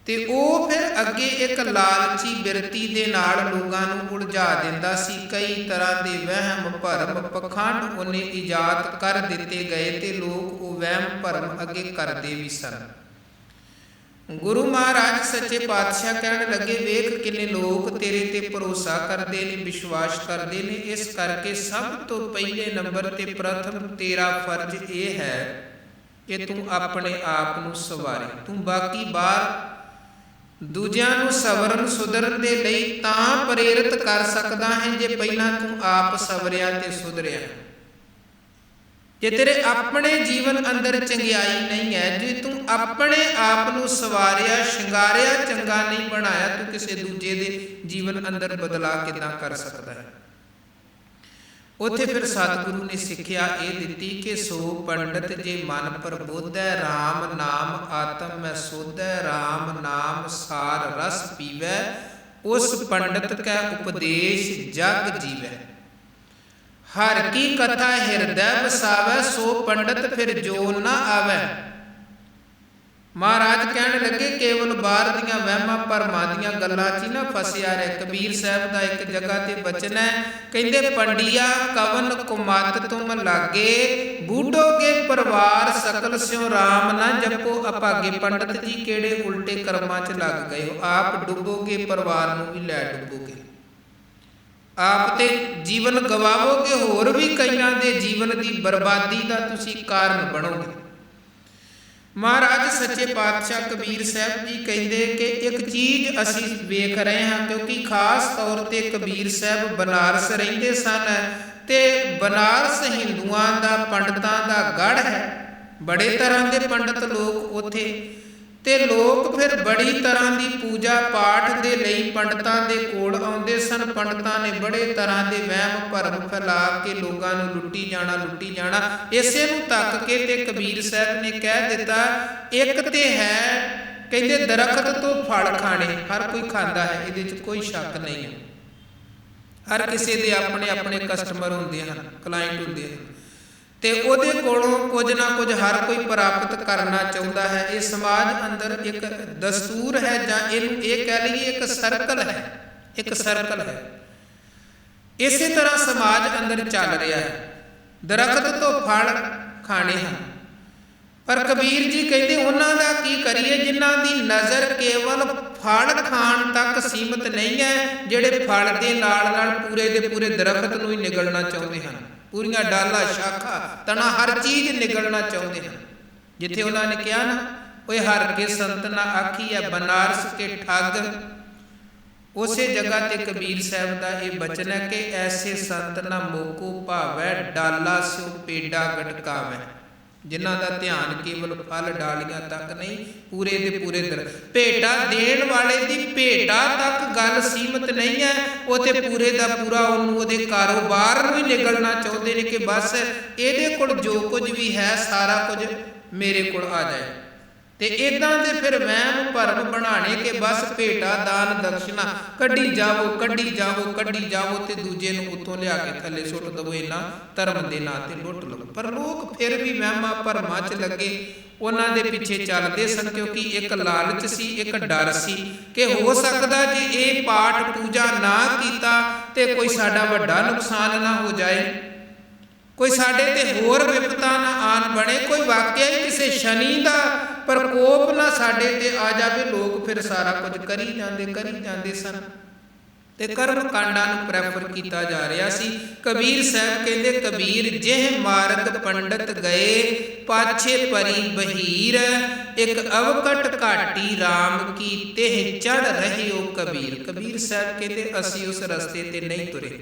ਤੇ ਉਹ ਫਿਰ ਅੱਗੇ ਇੱਕ ਲਾਲਚੀ ਬਿਰਤੀ ਦੇ ਨਾਲ ਲੋਕਾਂ ਨੂੰ ਉਲਝਾ ਦਿੰਦਾ ਸੀ। ਕਈ ਤਰ੍ਹਾਂ ਦੇ ਵਹਿਮ ਭਰਮ ਪਖੰਡ ਉਹਨੇ ਇਜਾਦ ਕਰ ਦਿੱਤੇ ਗਏ ਤੇ ਲੋਕ ਉਹ ਵਹਿਮ ਭਰਮ ਅੱਗੇ ਕਰਦੇ ਵੀ ਸਨ। ਗੁਰੂ ਮਹਾਰਾਜ ਸੱਚੇ ਪਾਤਸ਼ਾਹ ਕਹਿਣ ਲੱਗੇ, ਵੇਖ ਕਿੰਨੇ ਲੋਕ ਤੇਰੇ ਤੇ ਭਰੋਸਾ ਕਰਦੇ ਨੇ, ਵਿਸ਼ਵਾਸ ਕਰਦੇ ਨੇ। ਇਸ ਕਰਕੇ ਸਭ ਤੋਂ ਪਹਿਲੇ ਨੰਬਰ ਤੇ ਪ੍ਰਥਮ ਤੇਰਾ ਫਰਜ਼ ਇਹ ਹੈ ਕਿ ਤੂੰ ਆਪਣੇ ਆਪ ਨੂੰ ਸਵਾਰੇ। ਤੂੰ ਬਾਕੀ ਬਾਹਰ ਦੂਜਿਆਂ ਨੂੰ ਸਵਰਨ ਸੁਧਰਨ ਦੇ ਲਈ ਤਾਂ ਪ੍ਰੇਰਿਤ ਕਰ ਸਕਦਾ ਹੈ ਜੇ ਪਹਿਲਾਂ ਤੂੰ ਆਪ ਸਵਰਿਆ ਤੇ ਸੁਧਰਿਆ। ਜੇ ਤੇਰੇ ਆਪਣੇ ਜੀਵਨ ਅੰਦਰ ਚੰਗਿਆਈ ਨਹੀਂ ਹੈ, ਜੇ ਤੂੰ ਆਪਣੇ ਆਪ ਨੂੰ ਸਵਾਰਿਆ, ਸ਼ਿੰਗਾਰਿਆ, ਚੰਗਾ ਨਹੀਂ ਬਣਾਇਆ, ਤੂੰ ਕਿਸੇ ਦੂਜੇ ਦੇ ਜੀਵਨ ਅੰਦਰ ਬਦਲਾਅ ਕਿੱਦਾਂ ਕਰ ਸਕਦਾ ਹੈ। ਉੱਥੇ ਫਿਰ ਸਤਿਗੁਰੂ ਨੇ ਸਿੱਖਿਆ ਇਹ ਦਿੱਤੀ ਕਿ ਸੋ ਪੰਡਤ ਜੇ ਮਨ ਪ੍ਰਬੋਧੈ, RAM ਨਾਮ ਆਤਮ ਮੈਂ ਸੋਧੈ, RAM ਨਾਮ ਸਾਰ ਰਸ ਪੀਵੈ, ਉਸ ਪੰਡਤ ਕੈ ਉਪਦੇਸ਼ ਜਗ ਜੀਵੈ। ਹਰ ਕੀ ਕਥਾ ਹਿਰਦੈ ਵਸਾਵੈ, ਸੋ ਪੰਡਤ ਫਿਰ ਜੋ ਨਾ ਆਵੈ। ਮਹਾਰਾਜ ਕਹਿਣ ਲੱਗੇ ਕੇਵਲ ਬਾਹਰ ਦੀਆਂ ਵਹਿਮਾਂ ਭਰਮਾਂ ਦੀਆਂ ਗੱਲਾਂ 'ਚ ਹੀ ਨਾ ਫਸਿਆ ਰਹਿ। ਕਬੀਰ ਸਾਹਿਬ ਦਾ ਇੱਕ ਜਗ੍ਹਾ ਤੇ ਬਚਨ ਹੈ, ਕਹਿੰਦੇ ਪੰਡੀਆ ਕਵਨ ਕੁਮਤ ਤੁਮ ਲਾਗੇ, ਬੂਢੋਗੇ ਪਰਿਵਾਰ ਸਕਲ ਸਿਉ ਰਾਮ ਨਾ ਜਪੋ ਅਭਾਗੇ। ਪੰਡਤ ਜੀ ਕਿਹੜੇ ਉਲਟੇ ਕਰਮਾਂ 'ਚ ਲੱਗ ਗਏ ਹੋ, ਆਪ ਡੁੱਬੋਗੇ ਪਰਿਵਾਰ ਨੂੰ ਵੀ ਲੈ ਡੁੱਬੋਗੇ, ਆਪ ਤੇ ਜੀਵਨ ਗਵਾਵੋਗੇ, ਹੋਰ ਵੀ ਕਈਆਂ ਦੇ ਜੀਵਨ ਦੀ ਬਰਬਾਦੀ ਦਾ ਤੁਸੀਂ ਕਾਰਨ ਬਣੋਗੇ। ਮਹਾਰਾਜ ਸੱਚੇ ਪਾਤਸ਼ਾਹ ਕਬੀਰ ਸਾਹਿਬ ਜੀ ਕਹਿੰਦੇ ਕਿ ਇੱਕ ਚੀਜ਼ ਅਸੀਂ ਵੇਖ ਰਹੇ ਹਾਂ, ਕਿਉਂਕਿ ਖਾਸ ਤੌਰ ਤੇ ਕਬੀਰ ਸਾਹਿਬ ਬਨਾਰਸ ਰਹਿੰਦੇ ਸਨ ਤੇ ਬਨਾਰਸ ਹਿੰਦੂਆਂ ਦਾ ਪੰਡਤਾਂ ਦਾ ਗੜ੍ਹ ਹੈ। ਬੜੇ ਤਰ੍ਹਾਂ ਦੇ ਪੰਡਤ ਲੋਕ ਉੱਥੇ, ਤੇ ਲੋਕ ਫਿਰ ਬੜੀ ਤਰ੍ਹਾਂ ਦੀ ਪੂਜਾ ਪਾਠ ਦੇ ਲਈ ਪੰਡਤਾਂ ਦੇ ਕੋਲ ਆਉਂਦੇ ਸਨ। ਪੰਡਤਾਂ ਨੇ ਬੜੇ ਤਰ੍ਹਾਂ ਦੇ ਵਹਿਮ ਭਰਮ ਫੈਲਾ ਕੇ ਲੋਕਾਂ ਨੂੰ ਲੁੱਟੀ ਜਾਣਾ। ਇਸੇ ਨੂੰ ਤੱਕ ਕੇ ਤੇ ਕਬੀਰ ਸਾਹਿਬ ਨੇ ਕਹਿ ਦਿੱਤਾ, ਇੱਕ ਤੇ ਹੈ ਕਹਿੰਦੇ ਦਰਖਤ ਤੋਂ ਫਲ ਖਾਣੇ, ਹਰ ਕੋਈ ਖਾਂਦਾ ਹੈ, ਇਹਦੇ 'ਚ ਕੋਈ ਸ਼ੱਕ ਨਹੀਂ ਹੈ। ਹਰ ਕਿਸੇ ਦੇ ਆਪਣੇ ਆਪਣੇ ਕਸਟਮਰ ਹੁੰਦੇ ਹਨ, ਕਲਾਇੰਟ ਹੁੰਦੇ ਹਨ, ਤੇ ਉਹਦੇ ਕੋਲੋਂ ਕੁਝ ਨਾ ਕੁਝ ਹਰ ਕੋਈ ਪ੍ਰਾਪਤ ਕਰਨਾ ਚਾਹੁੰਦਾ ਹੈ। ਇਹ ਸਮਾਜ ਅੰਦਰ ਇੱਕ ਦਸਤੂਰ ਹੈ, ਜਾਂ ਇਹਨੂੰ ਇਹ ਕਹਿ ਲਈਏ ਇੱਕ ਸਰਕਲ ਹੈ। ਇਸੇ ਤਰ੍ਹਾਂ ਸਮਾਜ ਅੰਦਰ ਚੱਲ ਰਿਹਾ ਹੈ, ਦਰਖਤ ਤੋਂ ਫਲ ਖਾਣੇ ਹਨ। ਪਰ ਕਬੀਰ ਜੀ ਕਹਿੰਦੇ ਉਹਨਾਂ ਦਾ ਕੀ ਕਰੀਏ ਜਿਨ੍ਹਾਂ ਦੀ ਨਜ਼ਰ ਕੇਵਲ ਫਲ ਖਾਣ ਤੱਕ ਸੀਮਤ ਨਹੀਂ ਹੈ, ਜਿਹੜੇ ਫਲ ਦੇ ਨਾਲ ਪੂਰੇ ਦੇ ਪੂਰੇ ਦਰਖਤ ਨੂੰ ਹੀ ਨਿਗਲਣਾ ਚਾਹੁੰਦੇ ਹਨ, ਪੂਰੀਆਂ ਡਾਲਾਂ ਸ਼ਾਖਾ ਤਣਾ ਹਰ ਚੀਜ਼ ਨਿਗਲਣਾ ਚਾਹੁੰਦੇ ਹਨ। ਜਿੱਥੇ ਉਹਨਾਂ ਨੇ ਕਿਹਾ ਨਾ, ਓਏ ਹਰ ਕੇ ਸੰਤ ਨਾ ਆਖੀ ਹੈ ਬਨਾਰਸ ਕੇ ਠੱਗ, ਉਸੇ ਜਗ੍ਹਾ ਤੇ ਕਬੀਰ ਸਾਹਿਬ ਦਾ ਇਹ ਬਚਨ ਹੈ ਕਿ ਐਸੇ ਸੰਤ ਨਾ ਮੋਕੋ ਭਾਵੈ, ਡਾਲਾ ਸਿਉ ਪੇਡਾ ਗਟਕਾਵੈ। ਜਿਨ੍ਹਾਂ ਦਾ ਧਿਆਨ ਕੇਵਲ ਫਲ ਡਾਲੀਆਂ ਤੱਕ ਨਹੀਂ, ਪੂਰੇ ਦੇ ਪੂਰੇ ਭੇਟਾ ਦੇਣ ਵਾਲੇ ਦੀ ਭੇਟਾ ਤੱਕ ਗੱਲ ਸੀਮਤ ਨਹੀਂ ਹੈ, ਉਹ ਤੇ ਪੂਰੇ ਦਾ ਪੂਰਾ ਉਹਨੂੰ ਉਹਦੇ ਕਾਰੋਬਾਰ ਨੂੰ ਹੀ ਨਿਗਲਣਾ ਚਾਹੁੰਦੇ ਨੇ ਕਿ ਬਸ ਇਹਦੇ ਕੋਲ ਜੋ ਕੁਝ ਵੀ ਹੈ ਸਾਰਾ ਕੁਝ ਮੇਰੇ ਕੋਲ ਆ ਜਾਏ। ਤੇ ਇਦਾਂ ਦੇ ਫਿਰ ਵਹਿਮ ਭਰਮ ਬਣਾਣੇ ਕਿ ਬਸ ਭੇਟਾ ਦਾਨ ਦਕਸ਼ਨਾ ਕੱਢੀ ਜਾਵੋ ਤੇ ਦੂਜੇ ਨੂੰ ਉੱਥੋਂ ਲਿਆ ਕੇ ਥੱਲੇ ਸੁੱਟ ਦਵੋ, ਇਹਨਾਂ ਧਰਮ ਦੇ ਨਾਂ ਤੇ ਲੁੱਟ ਲਵੋ। ਪਰ ਲੋਕ ਫਿਰ ਵੀ ਵਹਿਮਾਂ ਭਰਮਾਂ 'ਚ ਲੱਗੇ, ਉਹਨਾਂ ਦੇ ਪਿੱਛੇ ਚੱਲਦੇ ਸਨ, ਕਿਉਂਕਿ ਇੱਕ ਲਾਲਚ ਸੀ, ਇੱਕ ਡਰ ਸੀ ਕਿ ਹੋ ਸਕਦਾ ਜੇ ਇਹ ਪਾਠ ਪੂਜਾ ਨਾ ਕੀਤਾ ਤੇ ਕੋਈ ਸਾਡਾ ਵੱਡਾ ਨੁਕਸਾਨ ਨਾ ਹੋ ਜਾਏ, ਕੋਈ ਸਾਡੇ ਤੇ ਹੋਰ ਵਿਪਤਾ ਨਾ ਆਣ ਬਣੇ, ਕੋਈ ਵਾਕਿਆ ਹੀ ਕਿਸੇ ਸ਼ਨੀ ਦਾ ਪ੍ਰਕੋਪ ਨਾ ਸਾਡੇ ਤੇ ਆ ਜਾਵੇ। ਲੋਕ ਫਿਰ ਸਾਰਾ ਕੁਝ ਕਰੀ ਜਾਂਦੇ ਸਨ ਤੇ ਕਰਮ ਕਾਂਡਾਂ ਨੂੰ ਪ੍ਰੈਫਰ ਕੀਤਾ ਜਾ ਰਿਹਾ ਸੀ। ਕਬੀਰ ਸਾਹਿਬ ਕਹਿੰਦੇ ਕਬੀਰ ਜਿਹ ਮਾਰਗ ਪੰਡਤ ਗਏ, ਪਾਛੇ ਪਰੀ ਬਹੀਰ, ਇੱਕ ਅਵਕਟ ਘਾਟੀ ਰਾਮ ਕੀ ਤਿਹ ਚੜ ਰਹਿਓ ਕਬੀਰ। ਕਬੀਰ ਸਾਹਿਬ ਕਹਿੰਦੇ ਅਸੀਂ ਉਸ ਰਸਤੇ ਤੇ ਨਹੀਂ ਤੁਰੇ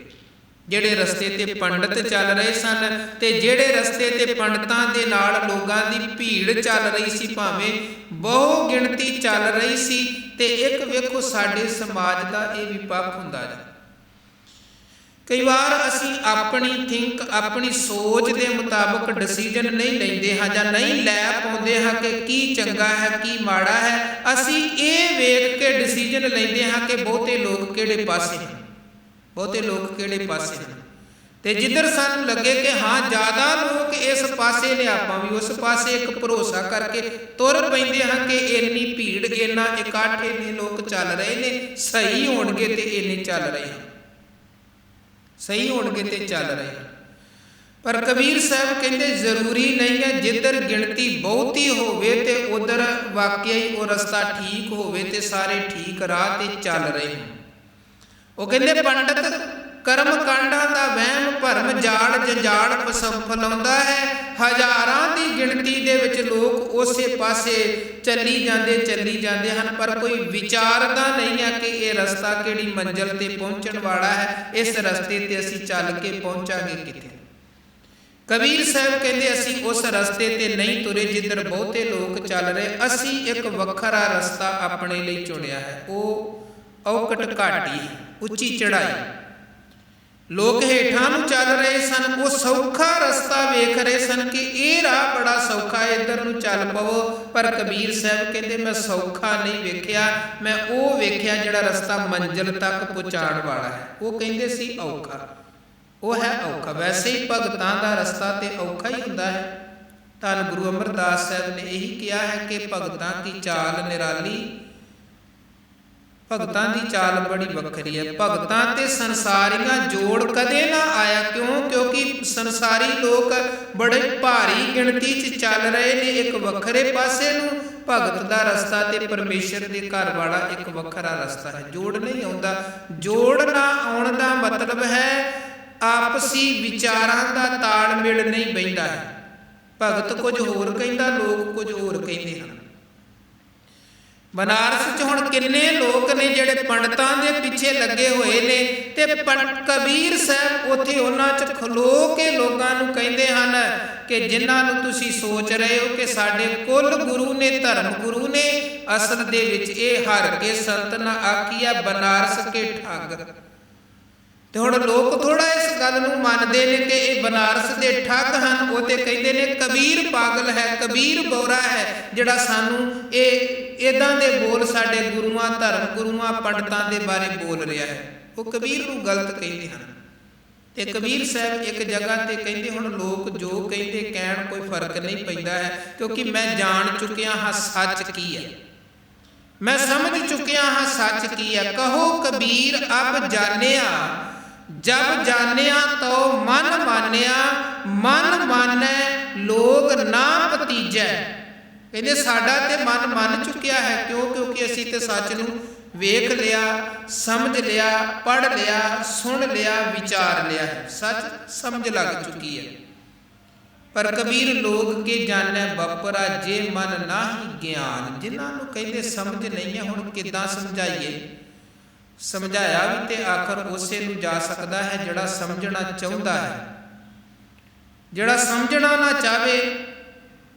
ਜਿਹੜੇ ਰਸਤੇ ਤੇ ਪੰਡਤ ਚੱਲ ਰਹੇ ਸਨ, ਤੇ ਜਿਹੜੇ ਰਸਤੇ ਤੇ ਪੰਡਤਾਂ ਦੇ ਨਾਲ ਲੋਕਾਂ ਦੀ ਭੀੜ ਚੱਲ ਰਹੀ ਸੀ, ਭਾਵੇਂ ਬਹੁ ਗਿਣਤੀ ਚੱਲ ਰਹੀ ਸੀ। ਤੇ ਇੱਕ ਵੇਖੋ ਸਾਡੇ ਸਮਾਜ ਦਾ ਇਹ ਵੀ ਪੱਖ ਹੁੰਦਾ ਹੈ, ਕਈ ਵਾਰ ਅਸੀਂ ਆਪਣੀ ਸੋਚ ਦੇ ਮੁਤਾਬਕ ਡਿਸੀਜਨ ਨਹੀਂ ਲੈਂਦੇ ਹਾਂ, ਜਾਂ ਨਹੀਂ ਲੈ ਪਾਉਂਦੇ ਹਾਂ ਕਿ ਕੀ ਚੰਗਾ ਹੈ ਕੀ ਮਾੜਾ ਹੈ। ਅਸੀਂ ਇਹ ਵੇਖ ਕੇ ਡਿਸੀਜਨ ਲੈਂਦੇ ਹਾਂ ਕਿ ਬਹੁਤੇ ਲੋਕ ਕਿਹੜੇ ਪਾਸੇ ਹਨ, ਤੇ ਜਿੱਧਰ ਸਾਨੂੰ ਲੱਗੇ ਕਿ ਹਾਂ ਜ਼ਿਆਦਾ ਲੋਕ ਇਸ ਪਾਸੇ ਨੇ, ਆਪਾਂ ਵੀ ਉਸ ਪਾਸੇ ਇੱਕ ਭਰੋਸਾ ਕਰਕੇ ਤੁਰ ਪੈਂਦੇ ਹਾਂ ਕਿ ਇੰਨੀ ਭੀੜ, ਇੰਨਾ ਇਕੱਠ, ਇੰਨੇ ਲੋਕ ਚੱਲ ਰਹੇ ਨੇ, ਸਹੀ ਹੋਣਗੇ ਤੇ ਇੰਨੇ ਚੱਲ ਰਹੇ ਹਨ। ਪਰ ਕਬੀਰ ਸਾਹਿਬ ਕਹਿੰਦੇ ਜ਼ਰੂਰੀ ਨਹੀਂ ਹੈ ਜਿੱਧਰ ਗਿਣਤੀ ਬਹੁਤੀ ਹੋਵੇ ਤੇ ਉਧਰ ਵਾਕਿਆ ਹੀ ਉਹ ਰਸਤਾ ਠੀਕ ਹੋਵੇ ਤੇ ਸਾਰੇ ਠੀਕ ਰਾਹ ਤੇ ਚੱਲ ਰਹੇ ਹੋਣ। ਉਹ ਕਹਿੰਦੇ ਪੰਡਤ ਕਰਮ ਕਾਂਡਾਂ ਦਾ ਵਹਿਮ ਭਰਮ ਜਾਲ ਜੰਜਾਲ ਫੈਲਾਉਂਦਾ ਹੈ, ਹਜ਼ਾਰਾਂ ਦੀ ਗਿਣਤੀ ਦੇ ਵਿੱਚ ਲੋਕ ਉਸੇ ਪਾਸੇ ਚੱਲੀ ਜਾਂਦੇ ਹਨ, ਪਰ ਕੋਈ ਵਿਚਾਰਦਾ ਨਹੀਂ ਹੈ ਕਿ ਇਹ ਰਸਤਾ ਕਿਹੜੀ ਮੰਜ਼ਿਲ ਤੇ ਪਹੁੰਚਣ ਵਾਲਾ ਹੈ, ਇਸ ਰਸਤੇ ਤੇ ਅਸੀਂ ਚੱਲ ਕੇ ਪਹੁੰਚਾਂਗੇ ਕਿੱਥੇ। ਕਬੀਰ ਸਾਹਿਬ ਕਹਿੰਦੇ ਅਸੀਂ ਉਸ ਰਸਤੇ ਤੇ ਨਹੀਂ ਤੁਰੇ ਜਿੱਧਰ ਬਹੁਤੇ ਲੋਕ ਚੱਲ ਰਹੇ, ਅਸੀਂ ਇੱਕ ਵੱਖਰਾ ਰਸਤਾ ਆਪਣੇ ਲਈ ਚੁਣਿਆ ਹੈ। ਉਹ ਔਕਟ ਘਾਟੀ, ਉੱਚੀ ਚੜਾਈ, ਲੋਕ ਹੇਠਾਂ ਨੂੰ ਚੱਲ ਰਹੇ ਸਨ, ਉਹ ਸੌਖਾ ਰਸਤਾ ਵੇਖ ਰਹੇ ਸਨ ਕਿ ਇਹ ਰਾਹ ਬੜਾ ਸੌਖਾ ਹੈ, ਇੱਧਰ ਨੂੰ ਚੱਲ ਪਵੋ। ਪਰ ਕਬੀਰ ਸਾਹਿਬ ਕਹਿੰਦੇ ਮੈਂ ਸੌਖਾ ਨਹੀਂ ਵੇਖਿਆ, ਮੈਂ ਉਹ ਵੇਖਿਆ ਜਿਹੜਾ ਰਸਤਾ ਮੰਜ਼ਿਲ ਤੱਕ ਪਹੁੰਚਾਉਣ ਵਾਲਾ ਹੈ। ਉਹ ਕਹਿੰਦੇ ਸੀ ਔਖਾ, ਉਹ ਹੈ ਔਖਾ। ਵੈਸੇ ਹੀ ਭਗਤਾਂ ਦਾ ਰਸਤਾ ਤੇ ਔਖਾ ਹੀ ਹੁੰਦਾ ਹੈ, ਧੰਨ ਗੁਰੂ ਅਮਰਦਾਸ ਸਾਹਿਬ ਨੇ ਇਹੀ ਕਿਹਾ ਹੈ ਕਿ ਭਗਤਾਂ ਕੀ ਚਾਲ ਨਿਰਾਲੀ, ਭਗਤਾਂ ਦੀ ਚਾਲ ਬੜੀ ਵੱਖਰੀ ਹੈ। ਭਗਤਾਂ ਤੇ ਸੰਸਾਰੀਆਂ ਜੋੜ ਕਦੇ ਨਾ ਆਇਆ। ਕਿਉਂ? ਕਿਉਂਕਿ ਸੰਸਾਰੀ ਲੋਕ ਬੜੇ ਭਾਰੀ ਗਿਣਤੀ 'ਚ ਚੱਲ ਰਹੇ ਨੇ ਇੱਕ ਵੱਖਰੇ ਪਾਸੇ ਨੂੰ। ਭਗਤ ਦਾ ਰਸਤਾ ਤੇ ਪਰਮੇਸ਼ਰ ਦੇ ਘਰ ਵਾਲਾ ਇੱਕ ਵੱਖਰਾ ਰਸਤਾ ਹੈ। ਜੋੜ ਨਹੀਂ ਆਉਂਦਾ। ਜੋੜ ਨਾ ਆਉਣ ਦਾ ਮਤਲਬ ਹੈ ਆਪਸੀ ਵਿਚਾਰਾਂ ਦਾ ਤਾਲਮੇਲ ਨਹੀਂ ਬਹਿੰਦਾ ਹੈ। ਭਗਤ ਕੁਝ ਹੋਰ ਕਹਿੰਦਾ, ਲੋਕ ਕੁਝ ਹੋਰ ਕਹਿੰਦੇ ਹਨ। ਬਨਾਰਸ 'ਚ ਹੁਣ ਕਿੰਨੇ ਲੋਕ ਨੇ ਜਿਹੜੇ ਪੰਡਤਾਂ ਦੇ ਪਿੱਛੇ ਲੱਗੇ ਹੋਏ ਨੇ, ਤੇ ਕਬੀਰ ਸਾਹਿਬ ਉੱਥੇ ਉਹਨਾਂ 'ਚ ਖਲੋ ਕੇ ਲੋਕਾਂ ਨੂੰ ਕਹਿੰਦੇ ਹਨ ਕਿ ਜਿਨ੍ਹਾਂ ਨੂੰ ਤੁਸੀਂ ਸੋਚ ਰਹੇ ਹੋ ਕਿ ਸਾਡੇ ਕੁੱਲ ਗੁਰੂ ਨੇ, ਧਰਮ ਗੁਰੂ ਨੇ, ਅਸਲ ਦੇ ਵਿੱਚ ਇਹ ਹਰ ਕੇ ਸੰਤ ਨਾ ਆਖੀਆ ਬਨਾਰਸ ਕੇ ਠੱਗ। ਤੇ ਹੁਣ ਲੋਕ ਥੋੜਾ ਇਸ ਗੱਲ ਨੂੰ ਮੰਨਦੇ ਨੇ ਕਿ ਇਹ ਬਨਾਰਸ ਦੇ ਠੱਗ ਹਨ। ਉਹ ਤੇ ਕਹਿੰਦੇ ਨੇ ਕਬੀਰ ਪਾਗਲ ਹੈ, ਕਬੀਰ ਬੋਰਾ ਹੈ, ਜਿਹੜਾ ਸਾਨੂੰ ਇਹ ਇਦਾਂ ਦੇ ਬੋਲ ਸਾਡੇ ਗੁਰੂਆਂ, ਧਰਮ ਗੁਰੂਆਂ, ਪੰਡਤਾਂ ਦੇ ਬਾਰੇ ਬੋਲ ਰਿਹਾ ਹੈ। ਉਹ ਕਬੀਰ ਨੂੰ ਗਲਤ ਕਹਿੰਦੇ ਹਨ। ਤੇ ਕਬੀਰ ਸਾਹਿਬ ਇੱਕ ਜਗ੍ਹਾ ਤੇ ਕਹਿੰਦੇ ਹੁਣ ਲੋਕ ਜੋ ਕਹਿੰਦੇ ਕਹਿਣ ਕੋਈ ਫਰਕ ਨਹੀਂ ਪੈਂਦਾ ਹੈ, ਕਿਉਂਕਿ ਮੈਂ ਜਾਣ ਚੁੱਕਿਆ ਹਾਂ ਸੱਚ ਕੀ ਹੈ, ਮੈਂ ਸਮਝ ਚੁੱਕਿਆ ਹਾਂ ਸੱਚ ਕੀ ਹੈ। ਕਹੋ ਕਬੀਰ ਅਬ ਜਾਣਿਆ, ਜਬ ਜਾਣਿਆ ਤੋ ਮਨ ਮਾਨਿਆ, ਮਨ ਮਾਨੈ ਲੋਕ ਨਾ ਭਤੀਜੈ। ਕਹਿੰਦੇ ਸਾਡਾ ਤੇ ਮਨ ਮੰਨ ਚੁੱਕਿਆ ਹੈ। ਕਿਉਂ? ਕਿਉਂਕਿ ਅਸੀਂ ਤੇ ਸੱਚ ਨੂੰ ਵੇਖ ਲਿਆ, ਸਮਝ ਲਿਆ, ਪੜ੍ਹ ਲਿਆ, ਸੁਣ ਲਿਆ, ਵਿਚਾਰ ਲਿਆ ਹੈ। ਸੱਚ ਸਮਝ ਲੱਗ ਚੁੱਕੀ ਹੈ। ਪਰ ਕਬੀਰ ਲੋਕ ਕੇ ਜਾਣੈ ਬਪਰਾ, ਜੇ ਮਨ ਨਾਹੀ ਗਿਆਨ। ਜਿਨ੍ਹਾਂ ਨੂੰ ਕਹਿੰਦੇ ਸਮਝ ਨਹੀਂ ਹੈ, ਹੁਣ ਕਿੱਦਾਂ ਸਮਝਾਈਏ? ਸਮਝਾਇਆ ਵੀ ਤੇ ਆਖਰ ਉਸੇ ਨੂੰ ਜਾ ਸਕਦਾ ਹੈ ਜਿਹੜਾ ਸਮਝਣਾ ਚਾਹੁੰਦਾ ਹੈ। ਜਿਹੜਾ ਸਮਝਣਾ ਨਾ ਚਾਹਵੇ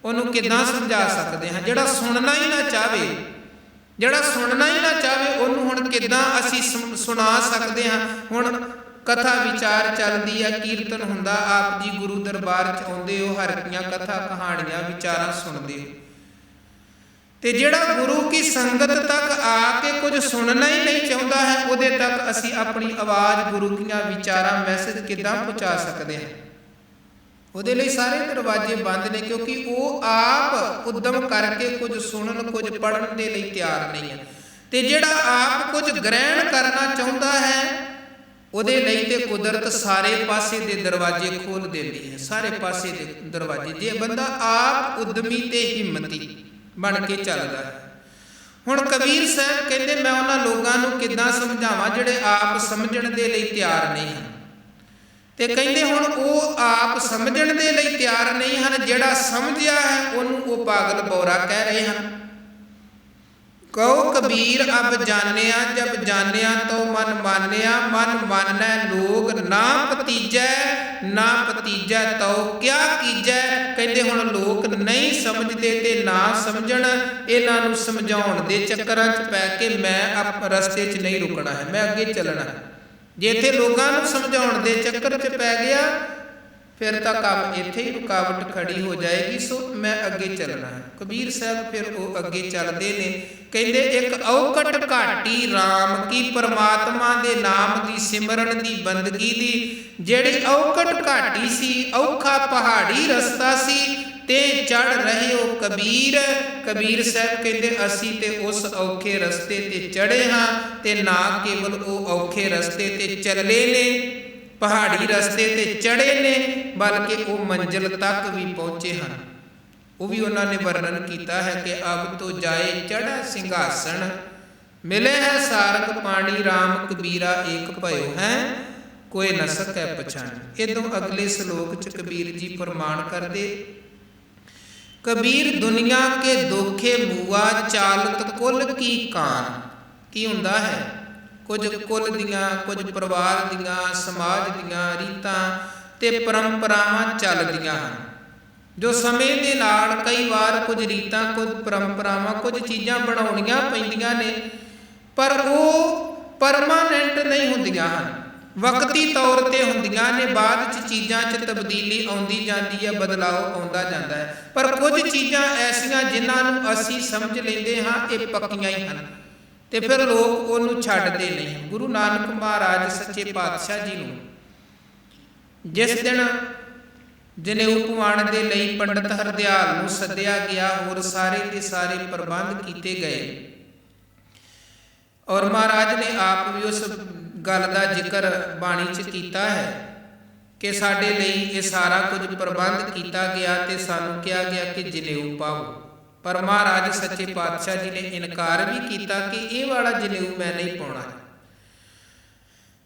ਉਹਨੂੰ ਕਿੱਦਾਂ ਸਮਝਾ ਸਕਦੇ ਹਾਂ? ਜਿਹੜਾ ਸੁਣਨਾ ਹੀ ਨਾ ਚਾਹਵੇ, ਜਿਹੜਾ ਸੁਣਨਾ ਹੀ ਨਾ ਚਾਹਵੇ ਉਹਨੂੰ ਹੁਣ ਕਿੱਦਾਂ ਅਸੀਂ ਸੁਣਾ ਸਕਦੇ ਹਾਂ? ਹੁਣ ਕਥਾ ਵਿਚਾਰ ਚੱਲਦੀ ਹੈ, ਕੀਰਤਨ ਹੁੰਦਾ, ਆਪ ਜੀ ਗੁਰੂ ਦਰਬਾਰ 'ਚ ਆਉਂਦੇ ਹੋ, ਹਰ ਦੀਆਂ ਕਥਾ ਕਹਾਣੀਆਂ ਵਿਚਾਰਾਂ ਸੁਣਦੇ ਹੋ, ਤੇ ਜਿਹੜਾ ਗੁਰੂ ਕੀ ਸੰਗਤ ਤੱਕ ਆ ਕੇ ਕੁਝ ਸੁਣਨਾ ਹੀ ਨਹੀਂ ਚਾਹੁੰਦਾ ਹੈ, ਉਹਦੇ ਤੱਕ ਅਸੀਂ ਆਪਣੀ ਆਵਾਜ਼, ਗੁਰੂ ਦੀਆਂ ਵਿਚਾਰਾਂ, ਮੈਸੇਜ ਕਿੱਦਾਂ ਪਹੁੰਚਾ ਸਕਦੇ ਹਾਂ? ਉਹਦੇ ਲਈ ਸਾਰੇ ਦਰਵਾਜ਼ੇ ਬੰਦ ਨੇ, ਕਿਉਂਕਿ ਉਹ ਆਪ ਉਦਮ ਕਰਕੇ ਕੁਝ ਸੁਣਨ, ਕੁਝ ਪੜ੍ਹਨ ਦੇ ਲਈ ਤਿਆਰ ਨਹੀਂ ਹੈ। ਤੇ ਜਿਹੜਾ ਆਪ ਕੁਝ ਗ੍ਰਹਿਣ ਕਰਨਾ ਚਾਹੁੰਦਾ ਹੈ, ਉਹਦੇ ਲਈ ਤੇ ਕੁਦਰਤ ਸਾਰੇ ਪਾਸੇ ਦੇ ਦਰਵਾਜ਼ੇ ਖੋਲ੍ਹ ਦਿੰਦੀ ਹੈ, ਸਾਰੇ ਪਾਸੇ ਦੇ ਦਰਵਾਜ਼ੇ। ਜੇ ਬੰਦਾ ਆਪ ਉਦਮੀ ਤੇ ਹਿੰਮਤੀ ਬਣ ਕੇ ਚੱਲਦਾ ਹੈ। ਹੁਣ ਕਬੀਰ ਸਾਹਿਬ ਕਹਿੰਦੇ ਮੈਂ ਉਹਨਾਂ ਲੋਕਾਂ ਨੂੰ ਕਿੱਦਾਂ ਸਮਝਾਵਾਂ ਜਿਹੜੇ ਆਪ ਸਮਝਣ ਦੇ ਲਈ ਤਿਆਰ ਨਹੀਂ ਹਨ। ਤੇ ਕਹਿੰਦੇ ਹੁਣ ਉਹ ਆਪ ਸਮਝਣ ਦੇ ਲਈ ਤਿਆਰ ਨਹੀਂ ਹਨ। ਜਿਹੜਾ ਸਮਝਿਆ ਹੈ ਉਹਨੂੰ ਉਹ ਪਾਗਲ ਬੋਰਾ ਕਹਿ ਰਹੇ ਹਨ। ਕਹੋ ਕਬੀਰ ਅਬ ਜਾਣਿਆ, ਜਬ ਜਾਣਿਆ ਤੋ ਮਨ ਮਾਨਿਆ, ਮਨ ਮਾਨੈ ਲੋਕ ਨਾ ਭਤੀਜੈ, ਨਾ ਭਤੀਜੈ ਤੋ ਕਿਆ ਕੀਜੈ। ਕਹਿੰਦੇ ਹੁਣ ਲੋਕ ਨਹੀਂ ਸਮਝਦੇ ਤੇ ਨਾ ਸਮਝਣ, ਇਹਨਾਂ ਨੂੰ ਸਮਝਾਉਣ ਦੇ ਚੱਕਰਾਂ 'ਚ ਪੈ ਕੇ ਮੈਂ ਰਸਤੇ 'ਚ ਨਹੀਂ ਰੁਕਣਾ ਹੈ, ਮੈਂ ਅੱਗੇ ਚੱਲਣਾ ਹੈ। ਜੇ ਇੱਥੇ ਲੋਕਾਂ ਨੂੰ ਸਮਝਾਉਣ ਦੇ ਚੱਕਰ 'ਚ ਪੈ ਗਿਆ ਫਿਰ ਤਾਂ ਕੰਮ ਇੱਥੇ ਹੀ ਰੁਕਾਵਟ ਖੜੀ ਹੋ ਜਾਏਗੀ। ਸੋ ਮੈਂ ਅੱਗੇ ਚੱਲਣਾ ਹੈ। ਕਬੀਰ ਸਾਹਿਬ ਫਿਰ ਉਹ ਅੱਗੇ ਚੱਲਦੇ ਨੇ। ਕਹਿੰਦੇ ਇੱਕ ਔਕਟ ਘਾਟੀ ਰਾਮ ਕੀ, ਪਰਮਾਤਮਾ ਦੇ ਨਾਮ ਦੀ ਸਿਮਰਨ ਦੀ ਬੰਦਗੀ ਦੀ ਜਿਹੜੀ ਔਕਟ ਘਾਟੀ ਸੀ, ਔਖਾ ਪਹਾੜੀ ਰਸਤਾ ਸੀ, ਤੇ ਚੜ ਰਹੇ ਹੋ ਕਬੀਰ। ਕਬੀਰ ਸਾਹਿਬ ਕਹਿੰਦੇ ਅਸੀਂ ਤੇ ਉਸ ਔਖੇ ਰਸਤੇ ਤੇ ਚੜੇ ਹਾਂ, ਤੇ ਨਾ ਕੇਵਲ ਉਹ ਔਖੇ ਰਸਤੇ ਤੇ ਚੱਲੇ ਨੇ, ਪਹਾੜੀ ਰਸਤੇ ਤੇ ਚੜੇ ਨੇ, ਬਲਕਿ ਉਹ ਮੰਜ਼ਿਲ ਤੱਕ ਵੀ ਪਹੁੰਚੇ ਹਨ। ਉਹ ਵੀ ਉਹਨਾਂ ਨੇ ਵਰਣਨ ਕੀਤਾ ਹੈ ਕਿ ਅਬ ਤੋਂ ਜਾਏ ਚੜਾ ਸਿੰਘਾਸਣ, ਮਿਲੇ ਹੈ ਸਾਰਕ ਪਾਣੀ, ਰਾਮ ਕਬੀਰਾ ਏਕ ਭਇਓ ਹੈ, ਕੋਈ ਨ ਸਕੈ ਪਛਾਣ। ਇਦੋਂ ਅਗਲੇ ਸ਼ਲੋਕ 'ਚ ਕਬੀਰ ਜੀ ਫਰਮਾਨ ਕਰਦੇ, ਕਬੀਰ ਦੁਨੀਆ ਕੇ ਦੋਖੇ ਮੂਆ, ਚਾਲਤ ਕੁੱਲ ਕੀ ਕਾਨ। ਕੀ ਹੁੰਦਾ ਹੈ? ਕੁਝ ਕੁੱਲ ਦੀਆਂ, ਕੁਝ ਪਰਿਵਾਰ ਦੀਆਂ, ਸਮਾਜ ਦੀਆਂ ਰੀਤਾਂ ਤੇ ਪਰੰਪਰਾਵਾਂ ਚੱਲਦੀਆਂ ਹਨ, ਜੋ ਸਮੇਂ ਦੇ ਨਾਲ ਕਈ ਵਾਰ ਕੁਝ ਰੀਤਾਂ, ਕੁਝ ਪਰੰਪਰਾਵਾਂ, ਕੁਝ ਚੀਜ਼ਾਂ ਬਣਾਉਣੀਆਂ ਪੈਂਦੀਆਂ ਨੇ, ਪਰ ਉਹ ਪਰਮਾਨੈਂਟ ਨਹੀਂ ਹੁੰਦੀਆਂ ਹਨ, ਵਕਤੀ ਤੌਰ ਤੇ ਹੁੰਦੀਆਂ ਨੇ। ਬਾਅਦ 'ਚ ਚੀਜ਼ਾਂ 'ਚ ਤਬਦੀਲੀ ਆਉਂਦੀ ਜਾਂਦੀ ਹੈ, ਬਦਲਾਅ ਆਉਂਦਾ ਜਾਂਦਾ ਹੈ। ਪਰ ਕੁਝ ਚੀਜ਼ਾਂ ਐਸੀਆਂ ਜਿਨ੍ਹਾਂ ਨੂੰ ਅਸੀਂ ਸਮਝ ਲੈਂਦੇ ਹਾਂ ਇਹ ਪੱਕੀਆਂ ਹੀ ਹਨ, ਤੇ ਫਿਰ ਲੋਕ ਉਹਨੂੰ ਛੱਡਦੇ ਨਹੀਂ। ਗੁਰੂ ਨਾਨਕ ਮਹਾਰਾਜ ਸੱਚੇ ਪਾਤਸ਼ਾਹ ਜੀ ਨੂੰ ਜਿਸ ਦਿਨ ਜਨੇਊ ਪਵਾਉਣ ਦੇ ਲਈ ਪੰਡਤ ਹਰਦਿਆਲ ਨੂੰ ਸੱਦਿਆ ਗਿਆ। ਹੋਰ ਸਾਰੇ ਦੇ ਸਾਰੇ ਪ੍ਰਬੰਧ ਕੀਤੇ ਗਏ ਔਰ ਮਹਾਰਾਜ ਨੇ ਆਪ ਵੀ ਉਸ ਗੱਲ ਦਾ ਜ਼ਿਕਰ ਬਾਣੀ 'ਚ ਕੀਤਾ ਹੈ ਕਿ ਸਾਡੇ ਲਈ ਇਹ ਸਾਰਾ ਕੁਝ ਪ੍ਰਬੰਧ ਕੀਤਾ ਗਿਆ ਤੇ ਸਾਨੂੰ ਕਿਹਾ ਗਿਆ ਕਿ ਜਨੇਊ ਪਾਓ। ਪਰ ਮਹਾਰਾਜ ਸੱਚੇ ਪਾਤਸ਼ਾਹ ਜੀ ਨੇ ਇਨਕਾਰ ਵੀ ਕੀਤਾ ਕਿ ਇਹ ਵਾਲਾ ਜਨੇਊ ਮੈਂ ਨਹੀਂ ਪਾਉਣਾ।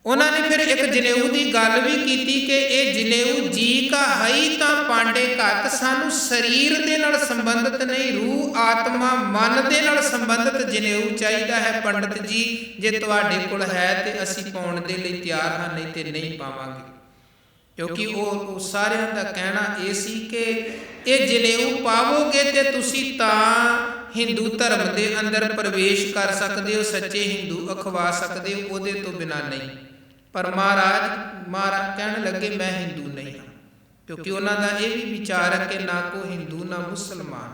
ਉਹਨਾਂ ਨੇ ਫਿਰ ਇੱਕ ਜਨੇਊ ਦੀ ਗੱਲ ਵੀ ਕੀਤੀ ਕਿ ਇਹ ਜਨੇਊ ਜੀ ਕਾ ਹਈ ਤਾਂ ਪਾਂਡੇ ਘੱਟ, ਸਾਨੂੰ ਸਰੀਰ ਦੇ ਨਾਲ ਸੰਬੰਧਿਤ ਨਹੀਂ, ਰੂਹ ਆਤਮਾ ਮਨ ਦੇ ਨਾਲ ਸੰਬੰਧਿਤ ਜਨੇਊ ਚਾਹੀਦਾ ਹੈ। ਪੰਡਤ ਜੀ ਜੇ ਤੁਹਾਡੇ ਕੋਲ ਹੈ ਤੇ ਅਸੀਂ ਪਾਉਣ ਦੇ ਲਈ ਤਿਆਰ ਹਾਂ, ਨਹੀਂ ਤੇ ਨਹੀਂ ਪਾਵਾਂਗੇ। ਕਿਉਂਕਿ ਉਹ ਸਾਰਿਆਂ ਦਾ ਕਹਿਣਾ ਇਹ ਸੀ ਕਿ ਇਹ ਜਨੇਊ ਪਾਵੋਗੇ ਤੇ ਤੁਸੀਂ ਤਾਂ ਹਿੰਦੂ ਧਰਮ ਦੇ ਅੰਦਰ ਪ੍ਰਵੇਸ਼ ਕਰ ਸਕਦੇ ਹੋ, ਸੱਚੇ ਹਿੰਦੂ ਅਖਵਾ ਸਕਦੇ ਹੋ, ਉਹਦੇ ਤੋਂ ਬਿਨਾਂ ਨਹੀਂ। ਪਰ ਮਹਾਰਾਜ ਕਹਿਣ ਲੱਗੇ ਮੈਂ ਹਿੰਦੂ ਨਹੀਂ ਹਾਂ, ਕਿਉਂਕਿ ਉਹਨਾਂ ਦਾ ਇਹ ਵੀ ਵਿਚਾਰ ਹੈ ਕਿ ਨਾ ਕੋ ਹਿੰਦੂ ਨਾ ਮੁਸਲਮਾਨ।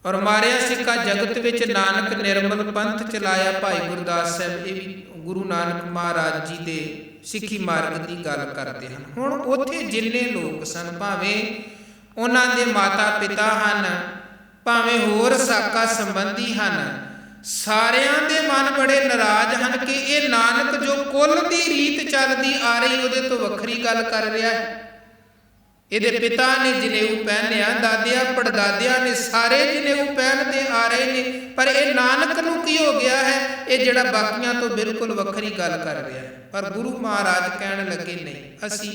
ਔਰ ਮਾਰਿਆ ਸਿੱਖਾ ਜਗਤ ਵਿੱਚ ਨਾਨਕ ਨਿਰਮਲ ਪੰਥ ਚਲਾਇਆ। ਭਾਈ ਗੁਰਦਾਸ ਸਾਹਿਬ ਇਹ ਵੀ ਗੁਰੂ ਨਾਨਕ ਮਹਾਰਾਜ ਜੀ ਦੇ ਸਿੱਖੀ ਮਾਰਗ ਦੀ ਗੱਲ ਕਰਦੇ ਹਨ। ਹੁਣ ਉੱਥੇ ਜਿੰਨੇ ਲੋਕ ਸਨ, ਭਾਵੇਂ ਉਹਨਾਂ ਦੇ ਮਾਤਾ ਪਿਤਾ ਹਨ, ਭਾਵੇਂ ਹੋਰ ਸਾਕਾ ਸੰਬੰਧੀ ਹਨ, ਸਾਰਿਆਂ ਦੇ ਮਨ ਬੜੇ ਨਾਰਾਜ਼ ਹਨ ਕਿ ਇਹ ਨਾਨਕ ਜੋ ਕੁੱਲ ਦੀ ਰੀਤ ਚੱਲਦੀ ਆ ਰਹੀ ਉਹਦੇ ਤੋਂ ਵੱਖਰੀ ਗੱਲ ਕਰ ਰਿਹਾ ਹੈ। ਇਹਦੇ ਪਿਤਾ ਨੇ ਜਨੇਊ ਪਹਿਨਿਆ, ਦਾਦਿਆਂ ਪੜਦਾਦਿਆਂ ਨੇ ਸਾਰੇ ਜਨੇਊ ਪਹਿਨਦੇ ਆ ਰਹੇ ਨੇ, ਪਰ ਇਹ ਨਾਨਕ ਨੂੰ ਕੀ ਹੋ ਗਿਆ ਹੈ, ਇਹ ਜਿਹੜਾ ਬਾਕੀਆਂ ਤੋਂ ਬਿਲਕੁਲ ਵੱਖਰੀ ਗੱਲ ਕਰ ਰਿਹਾ ਹੈ। ਪਰ ਗੁਰੂ ਮਹਾਰਾਜ ਕਹਿਣ ਲੱਗੇ ਨਹੀਂ, ਅਸੀਂ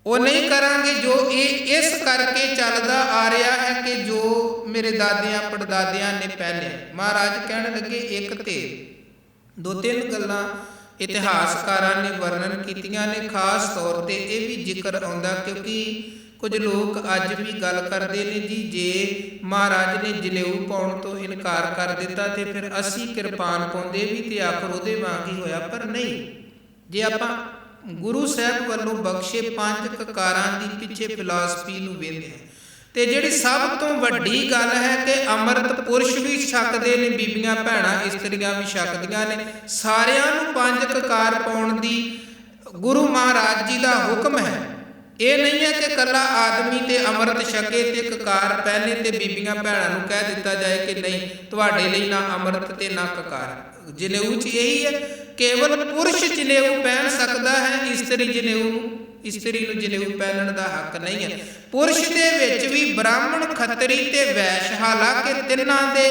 ਉਹ ਨਹੀਂ ਕਰਾਂਗੇ ਜੋ ਇਹ ਇਸ ਕਰਕੇ ਚੱਲਦਾ ਆ ਰਿਹਾ ਹੈ ਕਿ ਜੋ ਮੇਰੇ ਦਾਦਿਆਂ ਪੜਦਾਦਿਆਂ ਨੇ ਪਹਿਨਿਆ। ਮਹਾਰਾਜ ਕਹਿਣ ਲੱਗੇ ਇੱਕ ਤੇ ਦੋ ਤਿੰਨ ਗੱਲਾਂ ਇਤਿਹਾਸਕਾਰਾਂ ਨੇ ਵਰਣਨ ਕੀਤੀਆਂ ਨੇ। ਖਾਸ ਤੌਰ ਤੇ ਇਹ ਵੀ ਜ਼ਿਕਰ ਆਉਂਦਾ ਕਿਉਂਕਿ ਕੁਝ ਲੋਕ ਅੱਜ ਵੀ ਗੱਲ ਕਰਦੇ ਨੇ ਜੀ ਜੇ ਮਹਾਰਾਜ ਨੇ ਜਨੇਊ ਪਾਉਣ ਤੋਂ ਇਨਕਾਰ ਕਰ ਦਿੱਤਾ ਤੇ ਫਿਰ ਅਸੀਂ ਕਿਰਪਾਨ ਪਾਉਂਦੇ ਵੀ ਤੇ ਆਖਰ ਉਹਦੇ ਵਾਂਗ ਹੀ ਹੋਇਆ। ਪਰ ਨਹੀਂ, ਜੇ ਆਪਾਂ ਗੁਰੂ ਸਾਹਿਬ ਵੱਲੋਂ ਬਖਸ਼ੇ ਪੰਜ ਕਕਾਰਾਂ ਦੀ ਪਿੱਛੇ ਫਿਲਾਸਫੀ ਨੂੰ ਵੇਖਦੇ ਹਾਂ ਤੇ ਜਿਹੜੀ ਸਭ ਤੋਂ ਵੱਡੀ ਗੱਲ ਹੈ ਕਿ ਅੰਮ੍ਰਿਤ ਪੁਰਸ਼ ਵੀ ਛਕਦੇ ਨੇ, ਬੀਬੀਆਂ ਭੈਣਾਂ ਇਸਤਰੀਆਂ ਵੀ ਛਕਦੀਆਂ ਨੇ, ਸਾਰਿਆਂ ਨੂੰ ਪੰਜ ਕਕਾਰ ਪਾਉਣ ਦੀ ਗੁਰੂ ਮਹਾਰਾਜ ਜੀ ਦਾ ਹੁਕਮ ਹੈ। ਇਹ ਨਹੀਂ ਹੈ ਕਿ ਇਕੱਲਾ ਆਦਮੀ ਤੇ ਅੰਮ੍ਰਿਤ ਛਕੇ ਤੇ ਕਕਾਰ ਪਹਿਨੇ ਤੇ ਬੀਬੀਆਂ ਭੈਣਾਂ ਨੂੰ ਕਹਿ ਦਿੱਤਾ ਜਾਏ ਕਿ ਨਹੀਂ ਤੁਹਾਡੇ ਲਈ ਨਾ ਅੰਮ੍ਰਿਤ ਤੇ ਨਾ ਕਕਾਰ। ਜਨੇਊ 'ਚ ਇਹੀ ਹੈ, ਕੇਵਲ ਪੁਰਸ਼ ਜਨੇਊ ਪਹਿਨ ਸਕਦਾ ਹੈ, ਇਸਤਰੀ ਨੂੰ ਜਨੇਊ ਪਹਿਨਣ ਦਾ ਹੱਕ ਨਹੀਂ ਹੈ। ਪੁਰਸ਼ ਦੇ ਵਿੱਚ ਵੀ ਬ੍ਰਾਹਮਣ ਖੱਤਰੀ ਤੇ ਵੈਸ਼, ਹਾਲਾਂਕਿ ਤਿੰਨਾਂ ਦੇ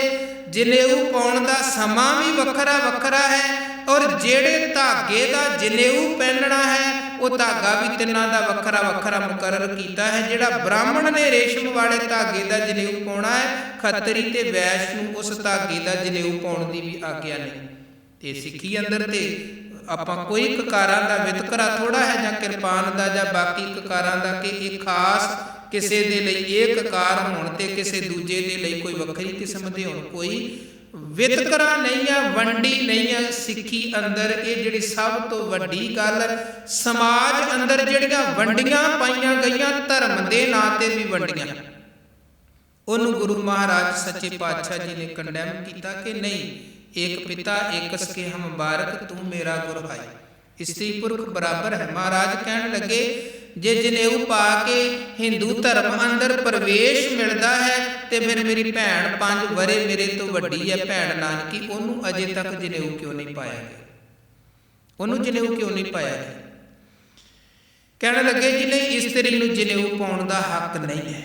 ਜਨੇਊ ਪਾਉਣ ਦਾ ਸਮਾਂ ਵੀ ਵੱਖਰਾ ਵੱਖਰਾ ਹੈ ਔਰ ਜਿਹੜੇ ਧਾਗੇ ਦਾ ਜਨੇਊ ਪਹਿਨਣਾ ਹੈ ਉਹ ਧਾਗਾ ਵੀ ਤਿੰਨਾਂ ਦਾ ਵੱਖਰਾ ਵੱਖਰਾ ਮੁਕਰਰ ਕੀਤਾ ਹੈ। ਜਿਹੜਾ ਬ੍ਰਾਹਮਣ ਨੇ ਰੇਸ਼ਮ ਵਾਲੇ ਧਾਗੇ ਦਾ ਜਨੇਊ ਪਾਉਣਾ ਹੈ, ਖੱਤਰੀ ਤੇ ਵੈਸ਼ ਨੂੰ ਉਸ ਧਾਗੇ ਦਾ ਜਨੇਊ ਪਾਉਣ ਦੀ ਵੀ ਆਗਿਆ ਨਹੀਂ। ਤੇ ਸਿੱਖੀ ਅੰਦਰ ਤੇ ਆਪਾਂ ਕੋਈ ਕਕਾਰਾਂ ਦਾ ਵਿਤਕਰਾ ਥੋੜਾ ਹੈ ਜਾਂ ਕਿਰਪਾਨ ਦਾ ਜਾਂ ਬਾਕੀ ਕਕਾਰਾਂ ਦਾ ਕਿ ਇਹ ਖਾਸ ਕਿਸੇ ਦੇ ਲਈ ਇਹ ਕਕਾਰ ਹੋਣ ਤੇ ਕਿਸੇ ਦੂਜੇ ਦੇ ਲਈ ਕੋਈ ਵੱਖਰੀ ਕਿਸਮ ਦੇ ਹੋਣ, ਕੋਈ ਵਿਤਕਰਾ ਨਹੀਂ ਹੈ, ਵੰਡੀ ਨਹੀਂ ਹੈ। ਸਿੱਖੀ ਅੰਦਰ ਇਹ ਜਿਹੜੀ ਸਭ ਤੋਂ ਵੱਡੀ ਗੱਲ, ਸਮਾਜ ਅੰਦਰ ਜਿਹੜੀਆਂ ਵੰਡੀਆਂ ਪਾਈਆਂ ਗਈਆਂ ਧਰਮ ਦੇ ਨਾਂ ਤੇ ਵੀ ਵੰਡੀਆਂ, ਉਹਨੂੰ ਗੁਰੂ ਮਹਾਰਾਜ ਸੱਚੇ ਪਾਤਸ਼ਾਹ ਜੀ ਨੇ ਕੰਡੈਮ ਕੀਤਾ ਕਿ ਨਹੀਂ, ਏਕ ਪਿਤਾ ਏਕ ਸਕੇ ਹਮ ਬਾਰਕ ਤੂੰ ਮੇਰਾ ਗੁਰ ਹਾਈ, ਇਸਤਰੀ ਪੁਰਖ ਬਰਾਬਰ ਹੈ। ਮਹਾਰਾਜ ਕਹਿਣ ਲੱਗੇ ਜੇ ਜਨੇਊ ਪਾ ਕੇ ਹਿੰਦੂ ਧਰਮ ਅੰਦਰ ਪ੍ਰਵੇਸ਼ ਮਿਲਦਾ ਹੈ ਤੇ ਫਿਰ ਮੇਰੀ ਭੈਣ 5 ਵਰੇ ਮੇਰੇ ਤੋਂ ਵੱਡੀ ਹੈ, ਭੈਣ ਨਾਨਕੀ, ਉਹਨੂੰ ਅਜੇ ਤੱਕ ਜਨੇਊ ਕਿਉਂ ਨਹੀਂ ਪਾਇਆ ਗਿਆ, ਉਹਨੂੰ ਜਨੇਊ ਕਿਉਂ ਨਹੀਂ ਪਾਇਆ ਗਿਆ। ਕਹਿਣ ਲੱਗੇ ਜੀ ਨਹੀਂ, ਇਸਤਰੀ ਨੂੰ ਜਨੇਊ ਪਾਉਣ ਦਾ ਹੱਕ ਨਹੀਂ ਹੈ।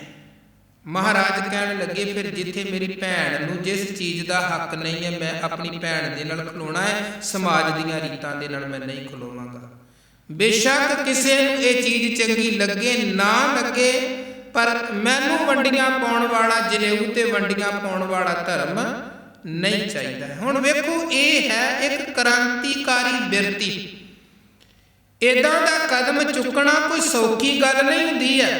ਮਹਾਰਾਜ ਕਹਿਣ ਲੱਗੇ ਫਿਰ ਜਿੱਥੇ ਮੇਰੀ ਭੈਣ ਨੂੰ ਜਿਸ ਚੀਜ਼ ਦਾ ਹੱਕ ਨਹੀਂ ਹੈ ਮੈਂ ਆਪਣੀ ਭੈਣ ਦੇ ਨਾਲ ਖਲੋਣਾ ਹੈ, ਸਮਾਜ ਦੀਆਂ ਰੀਤਾਂ ਦੇ ਨਾਲ ਮੈਂ ਨਹੀਂ ਖਲੋਵਾਂਗਾ। ਬੇਸ਼ੱਕ ਕਿਸੇ ਨੂੰ ਇਹ ਚੀਜ਼ ਚੰਗੀ ਲੱਗੇ ਨਾ ਲੱਗੇ, ਪਰ ਮੈਨੂੰ ਵੰਡੀਆਂ ਪਾਉਣ ਵਾਲਾ ਜਨੇਊ ਤੇ ਵੰਡੀਆਂ ਪਾਉਣ ਵਾਲਾ ਧਰਮ ਨਹੀਂ ਚਾਹੀਦਾ। ਹੁਣ ਵੇਖੋ, ਇਹ ਹੈ ਇੱਕ ਕ੍ਰਾਂਤੀਕਾਰੀ ਬਿਰਤੀ। ਏਦਾਂ ਦਾ ਕਦਮ ਚੁੱਕਣਾ ਕੋਈ ਸੌਖੀ ਗੱਲ ਨਹੀਂ ਹੁੰਦੀ ਹੈ,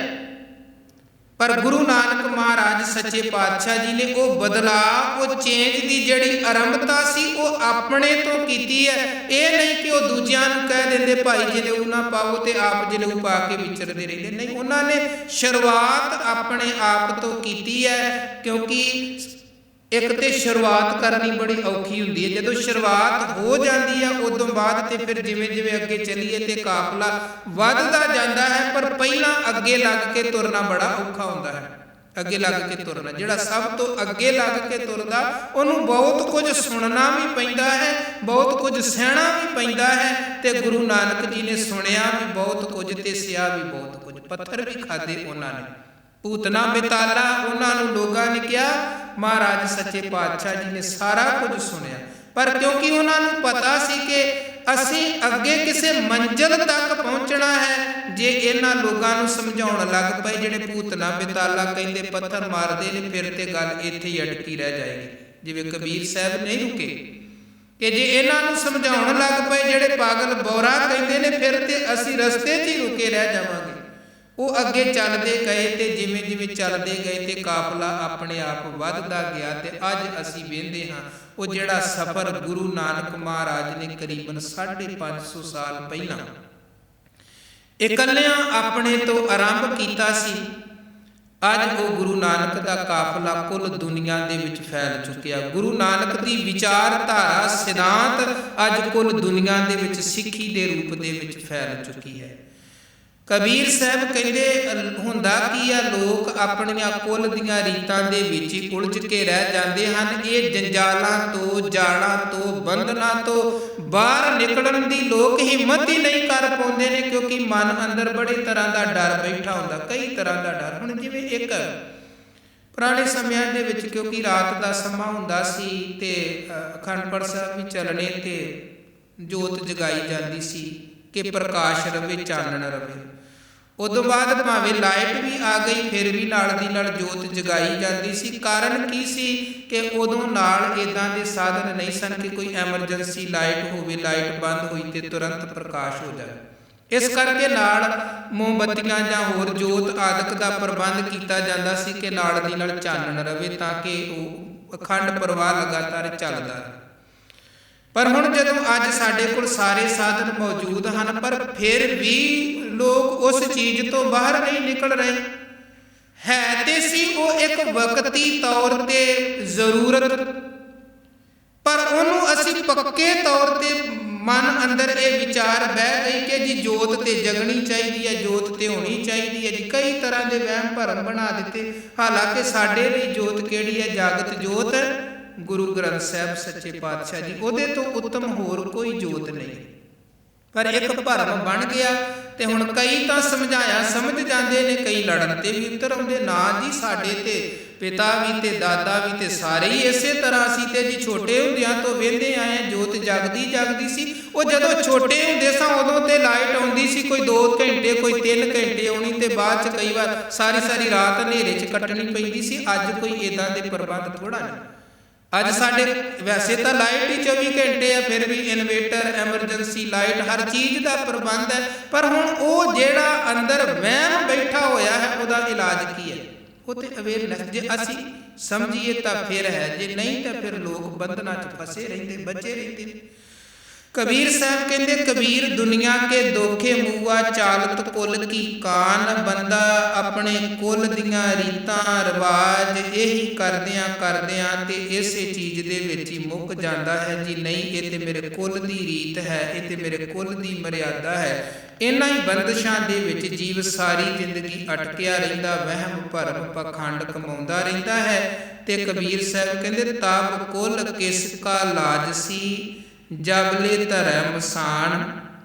ਪਰ ਗੁਰੂ ਨਾਨਕ ਮਹਾਰਾਜ ਸੱਚੇ ਪਾਤਸ਼ਾਹ ਜੀ ਨੇ ਉਹ ਬਦਲਾਅ, ਉਹ ਚੇਂਜ ਦੀ ਜਿਹੜੀ ਆਰੰਭਤਾ ਸੀ ਉਹ ਆਪਣੇ ਤੋਂ ਕੀਤੀ ਹੈ। ਇਹ ਨਹੀਂ ਕਿ ਉਹ ਦੂਜਿਆਂ ਨੂੰ ਕਹਿ ਦਿੰਦੇ ਭਾਈ ਜਨੇਊ ਨਾ ਪਾਓ ਤੇ ਆਪ ਜਨੇਊ ਪਾ ਕੇ ਵਿਚਰਦੇ ਰਹਿੰਦੇ, ਨਹੀਂ, ਉਹਨਾਂ ਨੇ ਸ਼ੁਰੂਆਤ ਆਪਣੇ ਆਪ ਤੋਂ ਕੀਤੀ ਹੈ। ਕਿਉਂਕਿ ਇੱਕ ਤੇ ਸ਼ੁਰੂਆਤ ਕਰਨੀ ਬੜੀ ਔਖੀ ਹੁੰਦੀ ਹੈ। ਜਦੋਂ ਸ਼ੁਰੂਆਤ ਹੋ ਜਾਂਦੀ ਹੈ ਉਦੋਂ ਬਾਅਦ ਤੇ ਫਿਰ ਜਿਵੇਂ ਜਿਵੇਂ ਅੱਗੇ ਚੱਲੀਏ ਤੇ ਕਾਫਲਾ ਵੱਧਦਾ ਜਾਂਦਾ ਹੈ, ਪਰ ਪਹਿਲਾਂ ਅੱਗੇ ਲੱਗ ਕੇ ਤੁਰਨਾ ਬੜਾ ਔਖਾ ਹੁੰਦਾ ਹੈ। ਅੱਗੇ ਲੱਗ ਕੇ ਤੁਰਨਾ, ਜਿਹੜਾ ਸਭ ਤੋਂ ਅੱਗੇ ਲੱਗ ਕੇ ਤੁਰਦਾ ਉਹਨੂੰ ਬਹੁਤ ਕੁਝ ਸੁਣਨਾ ਵੀ ਪੈਂਦਾ ਹੈ, ਬਹੁਤ ਕੁਝ ਸਹਿਣਾ ਵੀ ਪੈਂਦਾ ਹੈ। ਤੇ ਗੁਰੂ ਨਾਨਕ ਜੀ ਨੇ ਸੁਣਿਆ ਵੀ ਬਹੁਤ ਕੁਝ ਤੇ ਸਿਆ ਵੀ ਬਹੁਤ ਕੁਝ, ਪੱਥਰ ਵੀ ਖਾਦੇ ਉਹਨਾਂ ਨੇ, ਭੂਤਨਾ ਬੇਤਾਲਾ ਉਹਨਾਂ ਨੂੰ ਲੋਕਾਂ ਨੇ ਕਿਹਾ। ਮਹਾਰਾਜ ਸੱਚੇ ਪਾਤਸ਼ਾਹ ਜੀ ਨੇ ਸਾਰਾ ਕੁਝ ਸੁਣਿਆ, ਪਰ ਕਿਉਂਕਿ ਉਹਨਾਂ ਨੂੰ ਪਤਾ ਸੀ ਕਿ ਅਸੀਂ ਅੱਗੇ ਕਿਸੇ ਮੰਜ਼ਿਲ ਤੱਕ ਪਹੁੰਚਣਾ ਹੈ। ਜੇ ਇਹਨਾਂ ਲੋਕਾਂ ਨੂੰ ਸਮਝਾਉਣ ਲੱਗ ਪਏ ਜਿਹੜੇ ਭੂਤਨਾ ਬੇਤਾਲਾ ਕਹਿੰਦੇ ਪੱਥਰ ਮਾਰਦੇ ਨੇ, ਫਿਰ ਤੇ ਗੱਲ ਇੱਥੇ ਹੀ ਅਟਕੀ ਰਹਿ ਜਾਏਗੀ। ਜਿਵੇਂ ਕਬੀਰ ਸਾਹਿਬ ਨਹੀਂ ਰੁਕੇ ਕਿ ਜੇ ਇਹਨਾਂ ਨੂੰ ਸਮਝਾਉਣ ਲੱਗ ਪਏ ਜਿਹੜੇ ਪਾਗਲ ਬੌਰਾ ਕਹਿੰਦੇ ਨੇ, ਫਿਰ ਤੇ ਅਸੀਂ ਰਸਤੇ 'ਚ ਹੀ ਰੁਕੇ ਰਹਿ ਜਾਵਾਂਗੇ। ਉਹ ਅੱਗੇ ਚੱਲਦੇ ਗਏ ਤੇ ਜਿਵੇਂ ਜਿਵੇਂ ਚੱਲਦੇ ਗਏ ਤੇ ਕਾਫਲਾ ਆਪਣੇ ਆਪ ਵੱਧਦਾ ਗਿਆ। ਤੇ ਅੱਜ ਅਸੀਂ ਵੇਖਦੇ ਹਾਂ ਉਹ ਜਿਹੜਾ ਸਫ਼ਰ ਗੁਰੂ ਨਾਨਕ ਮਹਾਰਾਜ ਨੇ ਕਰੀਬਨ 550 ਸਾਲ ਪਹਿਲਾਂ ਇਕੱਲਿਆਂ ਆਪਣੇ ਤੋਂ ਆਰੰਭ ਕੀਤਾ ਸੀ, ਅੱਜ ਉਹ ਗੁਰੂ ਨਾਨਕ ਦਾ ਕਾਫਲਾ ਕੁੱਲ ਦੁਨੀਆ ਦੇ ਵਿੱਚ ਫੈਲ ਚੁੱਕਿਆ। ਗੁਰੂ ਨਾਨਕ ਦੀ ਵਿਚਾਰਧਾਰਾ ਸਿਧਾਂਤ ਅੱਜ ਕੁੱਲ ਦੁਨੀਆ ਦੇ ਵਿੱਚ ਸਿੱਖੀ ਦੇ ਰੂਪ ਦੇ ਵਿੱਚ ਫੈਲ ਚੁੱਕੀ ਹੈ। ਕਬੀਰ ਸਾਹਿਬ ਕਹਿੰਦੇ ਹੁੰਦਾ ਕੀ ਆ, ਲੋਕ ਆਪਣੀਆਂ ਕੁੱਲ ਦੀਆਂ ਰੀਤਾਂ ਦੇ ਵਿੱਚ ਹੀ ਉਲਝ ਕੇ ਰਹਿ ਜਾਂਦੇ ਹਨ। ਇਹ ਜੰਜਾਲਾਂ ਤੋਂ, ਜਾਲਾਂ ਤੋਂ, ਬੰਧਨਾਂ ਤੋਂ ਬਾਹਰ ਨਿਕਲਣ ਦੀ ਲੋਕ ਹਿੰਮਤ ਹੀ ਨਹੀਂ ਕਰ ਪਾਉਂਦੇ ਨੇ, ਕਿਉਂਕਿ ਮਨ ਅੰਦਰ ਬੜੇ ਤਰ੍ਹਾਂ ਦਾ ਡਰ ਬੈਠਾ ਹੁੰਦਾ, ਕਈ ਤਰ੍ਹਾਂ ਦਾ ਡਰ। ਹੁਣ ਜਿਵੇਂ ਇੱਕ ਪੁਰਾਣੇ ਸਮਿਆਂ ਦੇ ਵਿੱਚ ਕਿਉਂਕਿ ਰਾਤ ਦਾ ਸਮਾਂ ਹੁੰਦਾ ਸੀ ਤੇ ਅਖੰਡ ਪਾਠ ਸਾਹਿਬ ਵੀ ਚੱਲਣੇ ਤੇ ਜੋਤ ਜਗਾਈ ਜਾਂਦੀ ਸੀ ਕਿ ਪ੍ਰਕਾਸ਼ ਰਵੇ, ਚਾਨਣ ਰਵੇ। ਉਦੋਂ ਬਾਅਦ ਭਾਵੇਂ ਲਾਈਟ ਵੀ ਆ ਗਈ ਫਿਰ ਵੀ ਨਾਲ ਦੀ ਨਾਲ ਜੋਤ ਜਗਾਈ ਜਾਂਦੀ ਸੀ। ਕਾਰਨ ਕੀ ਸੀ ਕਿ ਉਦੋਂ ਨਾਲ ਇੱਦਾਂ ਦੇ ਸਾਧਨ ਨਹੀਂ ਸਨ ਕਿ ਕੋਈ ਐਮਰਜੈਂਸੀ ਲਾਈਟ ਹੋਵੇ, ਲਾਈਟ ਬੰਦ ਹੋਈ ਤੇ ਤੁਰੰਤ ਪ੍ਰਕਾਸ਼ ਹੋ ਜਾਵੇ। ਇਸ ਕਰਕੇ ਨਾਲ ਮੋਮਬੱਤੀਆਂ ਜਾਂ ਹੋਰ ਜੋਤ ਆਦਿਕ ਦਾ ਪ੍ਰਬੰਧ ਕੀਤਾ ਜਾਂਦਾ ਸੀ ਕਿ ਨਾਲ ਦੀ ਨਾਲ ਚਾਨਣ ਰਵੇ, ਤਾਂ ਕਿ ਉਹ ਅਖੰਡ ਪ੍ਰਵਾਹ ਲਗਾਤਾਰ ਚੱਲਦਾ ਰਹੇ। ਪਰ ਹੁਣ ਜਦੋਂ ਅੱਜ ਸਾਡੇ ਕੋਲ ਸਾਰੇ ਸਾਧਨ ਮੌਜੂਦ ਹਨ, ਪਰ ਫਿਰ ਵੀ ਲੋਕ ਉਸ ਚੀਜ਼ ਤੋਂ ਬਾਹਰ ਨਹੀਂ ਨਿਕਲ ਰਹੇ। ਹੈ ਤੇ ਸੀ ਉਹ ਇੱਕ ਵਕਤੀ ਤੌਰ ਤੇ ਜ਼ਰੂਰਤ, ਪਰ ਉਹਨੂੰ ਅਸੀਂ ਪੱਕੇ ਤੌਰ ਤੇ ਮਨ ਅੰਦਰ ਇਹ ਵਿਚਾਰ ਬਹਿ ਗਈ ਕਿ ਜੀ ਜੋਤ ਤੇ ਜਗਣੀ ਚਾਹੀਦੀ ਹੈ, ਜੋਤ ਤੇ ਹੋਣੀ ਚਾਹੀਦੀ ਹੈ ਜੀ। ਕਈ ਤਰ੍ਹਾਂ ਦੇ ਵਹਿਮ ਭਰਮ ਬਣਾ ਦਿੱਤੇ। ਹਾਲਾਂਕਿ ਸਾਡੇ ਲਈ ਜੋਤ ਕਿਹੜੀ ਹੈ? ਜਾਗਤ ਜੋਤ ਗੁਰੂ ਗ੍ਰੰਥ ਸਾਹਿਬ ਸੱਚੇ ਪਾਤਸ਼ਾਹ ਜੀ, ਉਹਦੇ ਤੋਂ ਉੱਤਮ ਹੋਰ ਕੋਈ ਜੋਤ ਨਹੀਂ। ਪਰ ਇੱਕ ਭਰਮ ਬਣ ਗਿਆ ਤੇ ਹੁਣ ਕਈ ਤਾਂ ਸਮਝਾਇਆ ਸਮਝ ਜਾਂਦੇ ਨੇ, ਕਈ ਲੜਨ ਤੇ ਵੀ ਉਤਰ ਆਉਂਦੇ। ਨਾ ਜੀ, ਸਾਡੇ ਤੇ ਪਿਤਾ ਵੀ ਤੇ ਦਾਦਾ ਵੀ ਤੇ ਸਾਰੇ ਹੀ ਇਸੇ ਤਰ੍ਹਾਂ ਸੀ ਤੇ ਜੀ ਛੋਟੇ ਹੁੰਦਿਆਂ ਤੋਂ ਵੇਖਦੇ ਆਏ ਜੋਤ ਜਗਦੀ ਸੀ। ਉਹ ਜਦੋਂ ਛੋਟੇ ਹੁੰਦੇ ਸਾਂ ਉਦੋਂ ਤੇ ਲਾਈਟ ਆਉਂਦੀ ਸੀ, ਕੋਈ 2 ਘੰਟੇ ਕੋਈ 3 ਘੰਟੇ ਆਉਣੀ ਤੇ ਬਾਅਦ ਚ ਕਈ ਵਾਰ ਸਾਰੀ ਰਾਤ ਹਨੇਰੇ ਚ ਕੱਟਣੀ ਪੈਂਦੀ ਸੀ। ਅੱਜ ਕੋਈ ਇਦਾਂ ਦੇ ਪ੍ਰਬੰਧ ਥੋੜਾ ਨਹੀਂ। ਅੱਜ ਸਾਡੇ ਵੈਸੇ ਤਾਂ ਲਾਈਟ ਹੀ 24 ਘੰਟੇ ਆ, ਫਿਰ ਵੀ ਇਨਵੇਟਰ, ਐਮਰਜੈਂਸੀ ਲਾਈਟ, ਹਰ ਚੀਜ਼ ਦਾ ਪ੍ਰਬੰਧ ਹੈ। ਪਰ ਹੁਣ ਉਹ ਜਿਹੜਾ ਅੰਦਰ ਵਹਿਮ ਬੈਠਾ ਹੋਇਆ ਹੈ ਉਹਦਾ ਇਲਾਜ ਕੀ ਹੈ? ਉਹ ਤੇ ਅਵੇਅਰਨੈਸ। ਜੇ ਅਸੀਂ ਸਮਝੀਏ ਤਾਂ ਫਿਰ ਹੈ, ਜੇ ਨਹੀਂ ਤਾਂ ਫਿਰ ਲੋਕ ਬੰਧਨਾਂ 'ਚ ਫਸੇ ਰਹਿੰਦੇ, ਬਚੇ ਰਹਿੰਦੇ। ਕਬੀਰ ਸਾਹਿਬ ਕਹਿੰਦੇ ਕਬੀਰ ਦੁਨੀਆ ਕੇ ਦੋਖੇ ਮੂਆ ਚਾਲਤ ਕੁੱਲ ਕੀ ਕਾਨ। ਬੰਦਾ ਆਪਣੇ ਕੁੱਲ ਦੀਆਂ ਰੀਤਾਂ ਰਿਵਾਜ ਇਹੀ ਕਰਦਿਆਂ ਤੇ ਇਸੇ ਚੀਜ਼ ਦੇ ਵਿੱਚ ਹੀ ਮੁੱਕ ਜਾਂਦਾ ਹੈ ਜੀ। ਨਹੀਂ, ਇਹ ਤੇ ਮੇਰੇ ਕੁੱਲ ਦੀ ਰੀਤ ਹੈ, ਇਹ ਤੇ ਮੇਰੇ ਕੁੱਲ ਦੀ ਮਰਿਆਦਾ ਹੈ। ਇਹਨਾਂ ਹੀ ਬੰਦਸ਼ਾਂ ਦੇ ਵਿੱਚ ਜੀਵ ਸਾਰੀ ਜ਼ਿੰਦਗੀ ਅਟਕਿਆ ਰਹਿੰਦਾ, ਵਹਿਮ ਭਰਮ ਪਖੰਡ ਕਮਾਉਂਦਾ ਰਹਿੰਦਾ ਹੈ। ਤੇ ਕਬੀਰ ਸਾਹਿਬ ਕਹਿੰਦੇ ਤਬ ਕੁੱਲ ਕਿਸ ਕਾ ਲਾਜ ਸੀ ਜਬਲੇ ਧਰੈ ਮਸਾਨ।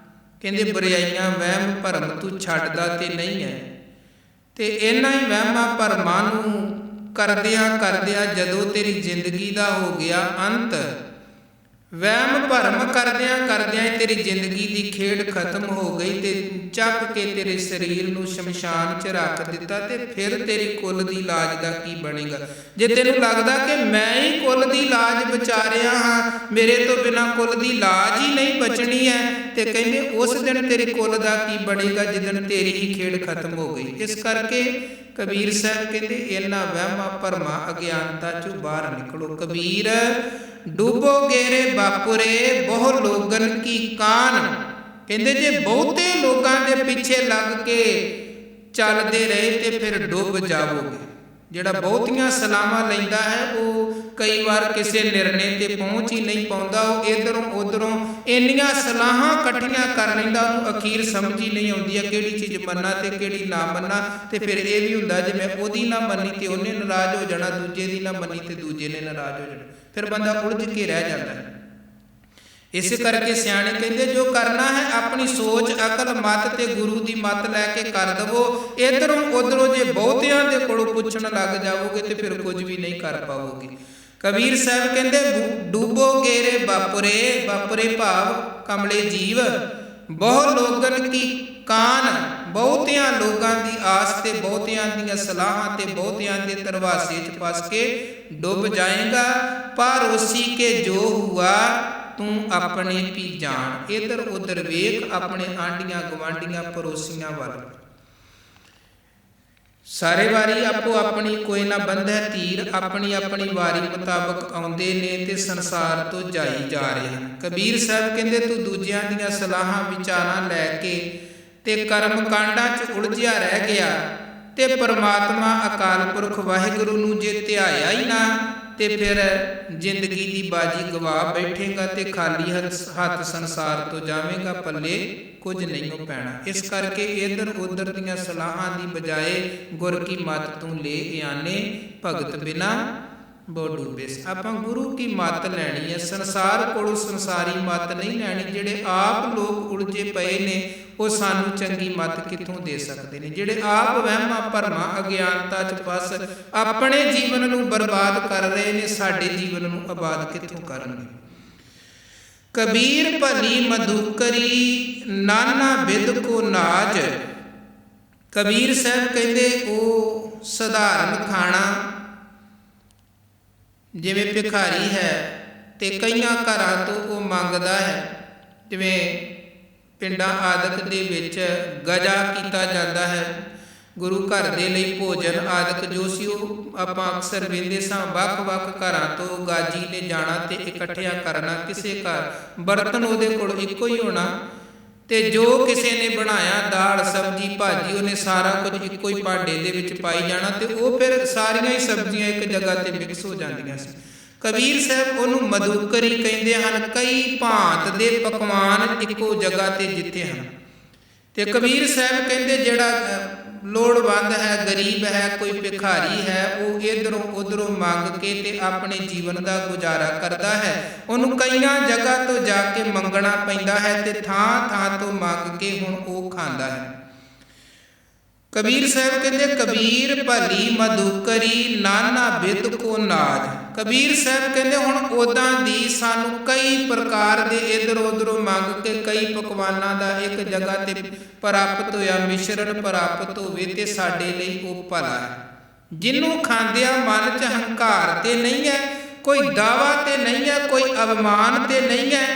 ਕਹਿੰਦੇ ਬੁਰਾਈਆਂ ਵਹਿਮ ਭਰਮ ਤੂੰ ਛੱਡਦਾ ਤੇ ਨਹੀਂ ਹੈ। ਤੇ ਇਹਨਾਂ ਹੀ ਵਹਿਮਾਂ ਭਰਮਾਂ ਨੂੰ ਕਰਦਿਆਂ ਜਦੋਂ ਤੇਰੀ ਜ਼ਿੰਦਗੀ ਦਾ ਹੋ ਗਿਆ ਅੰਤ, ਵਹਿਮ ਭਰਮ ਕਰਦਿਆਂ ਤੇਰੀ ਜ਼ਿੰਦਗੀ ਦੀ ਖੇਡ ਖਤਮ ਹੋ ਗਈ ਤੇ ਚੱਕ ਕੇ ਤੇਰੇ ਸਰੀਰ ਨੂੰ ਸ਼ਮਸ਼ਾਨ 'ਚ ਰੱਖ ਦਿੱਤਾ, ਤੇ ਫਿਰ ਤੇਰੀ ਕੁੱਲ ਦੀ ਲਾਜ ਦਾ ਕੀ ਬਣੇਗਾ? ਜੇ ਤੈਨੂੰ ਲੱਗਦਾ ਕਿ ਮੈਂ ਹੀ ਕੁੱਲ ਦੀ ਲਾਜ ਬਚਾ ਰਿਹਾ ਹਾਂ, ਮੇਰੇ ਤੋਂ ਬਿਨਾਂ ਕੁੱਲ ਦੀ ਲਾਜ ਹੀ ਨਹੀਂ ਬਚਣੀ ਹੈ, ਤੇ ਕਹਿੰਦੇ ਉਸ ਦਿਨ ਤੇਰੇ ਕੁੱਲ ਦਾ ਕੀ ਬਣੇਗਾ ਜਿੱਦਣ ਤੇਰੀ ਹੀ ਖੇਡ ਖਤਮ ਹੋ ਗਈ। ਇਸ ਕਰਕੇ ਕਬੀਰ ਸਾਹਿਬ ਕਹਿੰਦੇ ਇਹਨਾਂ ਵਹਿਮਾਂ ਭਰਮਾਂ ਅਗਿਆਨਤਾ 'ਚੋਂ ਬਾਹਰ ਨਿਕਲੋ। ਕਬੀਰ ਡੁੱਬੋ ਗੇਰੇ ਬਾਪੁਰੇ ਬਹੁ ਲੋਗਨ ਕੀ ਕਾਨ। ਕਹਿੰਦੇ ਜੇ ਬਹੁਤੇ ਲੋਕਾਂ ਦੇ ਪਿੱਛੇ ਲੱਗ ਕੇ ਚੱਲਦੇ ਰਹੇ ਤੇ ਫਿਰ ਡੁੱਬ ਜਾਵੋਗੇ। ਜਿਹੜਾ ਬਹੁਤੀਆਂ ਸਲਾਹਾਂ ਲੈਂਦਾ ਹੈ ਉਹ ਕਈ ਵਾਰ ਕਿਸੇ ਨਿਰਣੇ ਤੇ ਪਹੁੰਚ ਹੀ ਨਹੀਂ ਪਾਉਂਦਾ। ਉਹ ਇੱਧਰੋਂ ਉੱਧਰੋਂ ਇੰਨੀਆਂ ਸਲਾਹਾਂ ਇਕੱਠੀਆਂ ਕਰ ਲੈਂਦਾ, ਉਹਨੂੰ ਅਖੀਰ ਸਮਝ ਹੀ ਨਹੀਂ ਆਉਂਦੀ ਹੈ ਕਿਹੜੀ ਚੀਜ਼ ਮੰਨਾਂ ਤੇ ਕਿਹੜੀ ਨਾ ਮੰਨਾਂ। ਤੇ ਫਿਰ ਇਹ ਵੀ ਹੁੰਦਾ ਜੇ ਮੈਂ ਉਹਦੀ ਨਾ ਮੰਨੀ ਤੇ ਉਹਨੇ ਨਾਰਾਜ਼ ਹੋ ਜਾਣਾ, ਦੂਜੇ ਦੀ ਨਾ ਮੰਨੀ ਤੇ ਦੂਜੇ ਨੇ ਨਾਰਾਜ਼ ਹੋ ਜਾਣਾ, ਫਿਰ ਬੰਦਾ ਉਲਝ ਕੇ ਰਹਿ ਜਾਂਦਾ ਹੈ। ਇਸੇ ਕਰਕੇ ਸਿਆਣੇ ਕਹਿੰਦੇ ਜੋ ਕਰਨਾ ਹੈ ਆਪਣੀ ਸੋਚ ਅਕਲ ਮਤ ਤੇ ਗੁਰੂ ਦੀ ਮਤ ਲੈ ਕੇ ਕਰ ਦਵੋ। ਇੱਧਰੋਂ ਉੱਧਰੋਂ ਜੇ ਬਹੁਤਿਆਂ ਦੇ ਕੋਲੋਂ ਪੁੱਛਣ ਲੱਗ ਜਾਵੋਗੇ ਤੇ ਫਿਰ ਕੁਝ ਵੀ ਨਹੀਂ ਕਰ ਪਾਵੋਗੇ। ਕਬੀਰ ਸਾਹਿਬ ਕਹਿੰਦੇ ਡੂਬੋ ਗੇਰੇ ਬਾਪੁਰੇ, ਬਾਪੁਰੇ ਭਾਵ ਕਮਲੇ ਜੀਵ, ਬਹੁ ਲੋਗਨ ਕੀ ਕਾਨ, ਬਹੁਤਿਆਂ ਲੋਕਾਂ ਦੀ ਆਸ ਤੇ ਬਹੁਤਿਆਂ ਦੀਆਂ ਸਲਾਹਾਂ ਤੇ ਬਹੁਤਿਆਂ ਦੇ ਧਰਵਾਸੇ 'ਚ ਫਸ ਕੇ ਡੁੱਬ ਜਾਏਗਾ। ਪਰ ਉਸੀ ਕੇ ਜੋ ਹੁਆ ਤੂੰ ਆਪਣੇ ਪੀ ਜਾਣ, ਇੱਧਰ ਉੱਧਰ ਵੇਖ ਆਪਣੇ ਆਂਢੀਆਂ ਗੁਆਂਢੀਆਂ ਪੜੋਸੀਆਂ ਵੱਲ। ਸਾਰੇ ਵਾਰੀ ਆਪੋ ਆਪਣੀ ਕੋਈ ਨਾ ਬੰਧੈ ਤੀਰ, ਆਪਣੀ ਆਪਣੀ ਵਾਰੀ ਮੁਤਾਬਕ ਆਉਂਦੇ ਨੇ ਤੇ ਸੰਸਾਰ ਤੋਂ ਜਾਈ ਜਾ ਰਹੇ ਹਨ। ਕਬੀਰ ਸਾਹਿਬ ਕਹਿੰਦੇ ਤੂੰ ਦੂਜਿਆਂ ਦੀਆਂ ਸਲਾਹਾਂ ਵਿਚਾਰਾਂ ਲੈ ਕੇ ਤੇ ਕਰਮ ਕਾਂਡਾਂ 'ਚ ਉਲਝਿਆ ਰਹਿ ਗਿਆ ਤੇ ਪਰਮਾਤਮਾ ਅਕਾਲ ਪੁਰਖ ਵਾਹਿਗੁਰੂ ਨੂੰ ਜੇ ਧਿਆਇਆ ਹੀ ਨਾ ਤੇ ਫਿਰ ਜ਼ਿੰਦਗੀ ਦੀ ਬਾਜੀ ਗਵਾ ਬੈਠੇਗਾ ਤੇ ਖਾਲੀ ਹੱਥ ਸੰਸਾਰ ਤੋਂ ਜਾਵੇਂਗਾ, ਪੱਲੇ ਕੁਝ ਨਹੀਂ ਪੈਣਾ। ਇਸ ਕਰਕੇ ਇੱਧਰ ਉੱਧਰ ਦੀਆਂ ਸਲਾਹਾਂ ਦੀ ਬਜਾਏ ਗੁਰ ਕੀ ਮੱਤ ਤੂੰ ਲੈ ਆਨੇ, ਭਗਤ ਬਿਨਾ ਬੋ ਡੂਬੇ। ਆਪਾਂ ਗੁਰੂ ਕੀ ਮੱਤ ਲੈਣੀ ਹੈ, ਸੰਸਾਰ ਕੋਲੋਂ ਸੰਸਾਰੀ ਮੱਤ ਨਹੀਂ ਲੈਣੀ। ਜਿਹੜੇ ਆਪ ਲੋਕ ਉਲਝੇ ਪਏ ਨੇ ਉਹ ਸਾਨੂੰ ਚੰਗੀ ਮੱਤ ਕਿੱਥੋਂ ਦੇ ਸਕਦੇ ਨੇ। ਜਿਹੜੇ ਆਪ ਵਹਿਮਾਂ ਭਰਮਾਂ ਅਗਿਆਨਤਾ 'ਚ ਫਸ ਆਪਣੇ ਜੀਵਨ ਨੂੰ ਬਰਬਾਦ ਕਰ ਰਹੇ ਨੇ, ਸਾਡੇ ਜੀਵਨ ਨੂੰ ਆਬਾਦ ਕਿੱਥੋਂ ਕਰਨਗੇ। ਕਬੀਰ ਭਲੀ ਮਧੂਕਰੀ ਨਾਨਾ ਬਿਦ ਕੋ ਨਾਜ। ਕਬੀਰ ਸਾਹਿਬ ਕਹਿੰਦੇ ਉਹ ਸਧਾਰਨ ਖਾਣਾ ਜਿਵੇਂ ਭਿਖਾਰੀ ਹੈ ਤੇ ਕਈਆਂ ਘਰਾਂ ਤੋਂ ਉਹ ਮੰਗਦਾ ਹੈ, ਜਿਵੇਂ ਪਿੰਡਾਂ ਆਦਿਕ ਦੇ ਵਿੱਚ ਗਜਾ ਕੀਤਾ ਜਾਂਦਾ ਹੈ ਗੁਰੂ ਘਰ ਦੇ ਲਈ ਭੋਜਨ ਆਦਿਕ ਜੋ ਸੀ ਉਹ ਆਪਾਂ ਅਕਸਰ ਵੇਖਦੇ ਸਾਂ। ਵੱਖ-ਵੱਖ ਘਰਾਂ ਤੋਂ ਗਾਜੀ ਨੇ ਜਾਣਾ ਤੇ ਇਕੱਠਿਆਂ ਕਰਨਾ, ਕਿਸੇ ਘਰ ਬਰਤਨ ਉਹਦੇ ਕੋਲ ਇੱਕੋ ਹੀ ਹੋਣਾ ਤੇ ਜੋ ਕਿਸੇ ਨੇ ਬਣਾਇਆ ਦਾਲ ਸਬਜ਼ੀ ਭਾਜੀ ਉਹਨੇ ਸਾਰਾ ਕੁਝ ਇੱਕੋ ਹੀ ਭਾਂਡੇ ਦੇ ਵਿੱਚ ਪਾਈ ਜਾਣਾ ਤੇ ਉਹ ਫਿਰ ਸਾਰੀਆਂ ਹੀ ਸਬਜ਼ੀਆਂ ਇੱਕ ਜਗ੍ਹਾ ਤੇ ਮਿਕਸ ਹੋ ਜਾਂਦੀਆਂ ਸੀ। ਕਬੀਰ ਸਾਹਿਬ ਉਹਨੂੰ ਮਧੂਕਰੀ ਕਹਿੰਦੇ ਹਨ। ਕਈ ਭਾਂਤ ਦੇ ਪਕਵਾਨ ਇੱਕੋ ਜਗ੍ਹਾ ਤੇ ਜਿੱਥੇ ਹਨ ਤੇ ਕਬੀਰ ਸਾਹਿਬ ਕਹਿੰਦੇ ਜਿਹੜਾ ਲੋੜਵੰਦ ਹੈ, ਗਰੀਬ ਹੈ, ਕੋਈ ਭਿਖਾਰੀ ਹੈ, ਉਹ ਇੱਧਰੋਂ ਉੱਧਰੋਂ ਮੰਗ ਕੇ ਤੇ ਆਪਣੇ ਜੀਵਨ ਦਾ ਗੁਜ਼ਾਰਾ ਕਰਦਾ ਹੈ। ਉਹਨੂੰ ਕਈਆਂ ਜਗ੍ਹਾ ਤੋਂ ਜਾ ਕੇ ਮੰਗਣਾ ਪੈਂਦਾ ਹੈ ਤੇ ਥਾਂ ਥਾਂ ਤੋਂ ਮੰਗ ਕੇ ਹੁਣ ਉਹ ਖਾਂਦਾ ਹੈ। ਕਬੀਰ ਸਾਹਿਬ ਕਹਿੰਦੇ ਕਬੀਰ ਭਲੀ ਮਧੂਕਰੀ ਨਾਨਾ ਬਿਦ ਕੋ ਨਾਜ। ਕਬੀਰ ਸਾਹਿਬ ਕਹਿੰਦੇ ਹੁਣ ਉਦਾਂ ਦੀ ਸਾਨੂੰ ਕਈ ਪ੍ਰਕਾਰ ਦੇ ਇੱਧਰ ਉੱਧਰੋਂ ਮੰਗ ਕੇ ਕਈ ਪਕਵਾਨਾਂ ਦਾ ਇੱਕ ਜਗ੍ਹਾ ਤੇ ਪ੍ਰਾਪਤ ਹੋਇਆ ਮਿਸ਼ਰਣ ਪ੍ਰਾਪਤ ਹੋਵੇ ਤੇ ਸਾਡੇ ਲਈ ਉਹ ਭਲਾ ਹੈ। ਜਿਹਨੂੰ ਖਾਂਦਿਆਂ ਮਨ 'ਚ ਹੰਕਾਰ ਤੇ ਨਹੀਂ ਹੈ, ਕੋਈ ਦਾਵਾ ਤੇ ਨਹੀਂ ਹੈ, ਕੋਈ ਅਭਿਮਾਨ ਤੇ ਨਹੀਂ ਹੈ।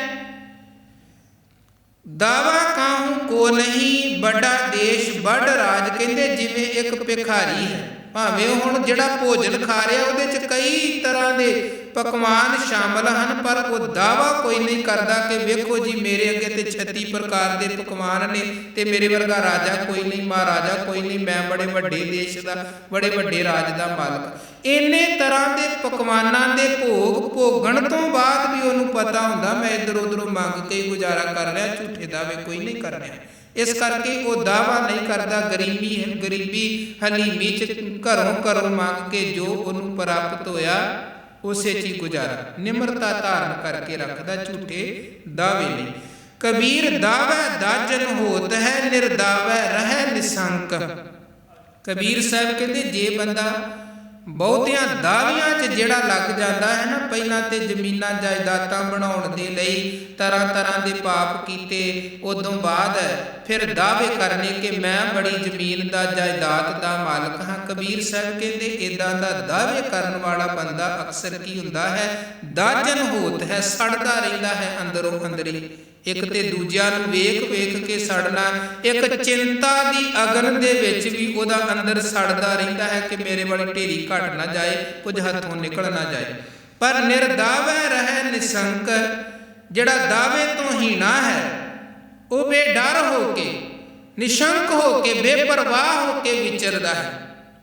ਦਾਵਾ ਕਾਹੂ ਕੋ ਨਹੀਂ ਵੱਡਾ ਦੇਸ਼ ਵੱਡ ਰਾਜ। ਕਹਿੰਦੇ ਜਿਵੇਂ ਇੱਕ ਭਿਖਾਰੀ ਹੈ, ਭਾਵੇਂ ਹੁਣ ਜਿਹੜਾ ਭੋਜਨ ਖਾ ਰਿਹਾ ਉਹਦੇ 'ਚ ਕਈ ਤਰ੍ਹਾਂ ਦੇ ਪਕਵਾਨ ਸ਼ਾਮਲ ਹਨ, ਪਰ ਉਹ ਦਾਵਾ ਕੋਈ ਨਹੀਂ ਕਰਦਾ ਕਿ ਵੇਖੋ ਜੀ ਮੇਰੇ ਅੱਗੇ ਤੇ 36 ਪ੍ਰਕਾਰ ਦੇ ਪਕਵਾਨ ਨੇ ਤੇ ਮੇਰੇ ਵਰਗਾ ਰਾਜਾ ਕੋਈ ਨਹੀਂ, ਮਹਾਰਾਜਾ ਕੋਈ ਨਹੀਂ, ਮੈਂ ਬੜੇ ਵੱਡੇ ਦੇਸ਼ ਦਾ ਬੜੇ ਵੱਡੇ ਰਾਜ ਦਾ ਮਾਲਕ। ਇੰਨੇ ਤਰ੍ਹਾਂ ਦੇ ਪਕਵਾਨਾਂ ਦੇ ਭੋਗ ਭੋਗਣ ਤੋਂ ਬਾਅਦ ਵੀ ਉਹਨੂੰ ਪਤਾ ਹੁੰਦਾ ਮੈਂ ਇੱਧਰ ਉੱਧਰੋਂ ਮੰਗ ਕੇ ਗੁਜ਼ਾਰਾ ਕਰ ਰਿਹਾ, ਝੂਠੇ ਦਾਅਵੇ ਕੋਈ ਨਹੀਂ ਕਰ ਰਿਹਾ। ਇਸ ਕਰਕੇ ਉਹ ਦਾਵਾ ਨਹੀਂ ਕਰਦਾ, ਗਰੀਬੀ ਹਲੀਮੀ 'ਚ ਘਰੋਂ ਮੰਗ ਕੇ ਜੋ ਉਹਨੂੰ ਪ੍ਰਾਪਤ ਹੋਇਆ ਉਸੇ 'ਚ ਹੀ ਗੁਜ਼ਾਰਾ ਨਿਮਰਤਾ ਧਾਰਨ ਕਰਕੇ ਰੱਖਦਾ, ਝੂਠੇ ਦਾਅਵੇ ਨਹੀਂ। ਕਬੀਰ ਦਾਵੈ ਦਾਜਨ ਹੋਤ ਹੈ, ਨਿਰਦਾਵੈ ਰਹਿ ਨਿਸੰਕ। ਕਬੀਰ ਸਾਹਿਬ ਕਹਿੰਦੇ ਜੇ ਬੰਦਾ ਬਹੁਤਿਆਂ ਦਾਅਵਿਆਂ 'ਚ ਜਿਹੜਾ ਲੱਗ ਜਾਂਦਾ ਹੈ ਨਾ, ਪਹਿਲਾਂ ਤੇ ਜ਼ਮੀਨਾਂ ਜਾਇਦਾਦਾਂ ਬਣਾਉਣ ਦੇ ਲਈ ਤਰ੍ਹਾਂ ਤਰ੍ਹਾਂ ਦੇ ਪਾਪ ਕੀਤੇ, ਉਦੋਂ ਬਾਅਦ ਫਿਰ ਦਾਅਵੇ ਕਰਨੇ ਕਿ ਮੈਂ ਬੜੀ ਜ਼ਮੀਨ ਦਾ ਜਾਇਦਾਦ ਦਾ ਮਾਲਕ ਹਾਂ। ਕਬੀਰ ਸਾਹਿਬ ਕਹਿੰਦੇ ਇਦਾਂ ਦਾ ਦਾਅਵੇ ਕਰਨ ਵਾਲਾ ਬੰਦਾ ਅਕਸਰ ਕੀ ਹੁੰਦਾ ਹੈ, ਦਾਜਨ ਹੋਤ ਹੈ, ਸੜਦਾ ਰਹਿੰਦਾ ਹੈ ਅੰਦਰੋਂ ਅੰਦਰੀ। ਇੱਕ ਤੇ ਦੂਜਿਆਂ ਨੂੰ ਵੇਖ ਵੇਖ ਕੇ ਸੜਨਾ, ਇੱਕ ਚਿੰਤਾ ਦੀ ਅਗਨ ਦੇ ਵਿੱਚ ਵੀ ਉਹਦਾ ਅੰਦਰ ਸੜਦਾ ਰਹਿੰਦਾ ਹੈ ਕਿ ਮੇਰੇ ਵਾਲੀ ਢੇਰੀ ਘਟ ਨਾ ਜਾਏ, ਕੁਝ ਹੱਥੋਂ ਨਿਕਲ ਨਾ ਜਾਏ। ਪਰ ਨਿਰਦਾਵੈ ਰਹਿ ਨਿਸੰਕ, ਜਿਹੜਾ ਦਾਅਵੇ ਤੋਂ ਹੀਣਾ ਹੈ ਉਹ ਬੇਡਰ ਹੋ ਕੇ, ਨਿਸ਼ੰਕ ਹੋ ਕੇ, ਬੇਪਰਵਾਹ ਹੋ ਕੇ ਵਿਚਰਦਾ ਹੈ।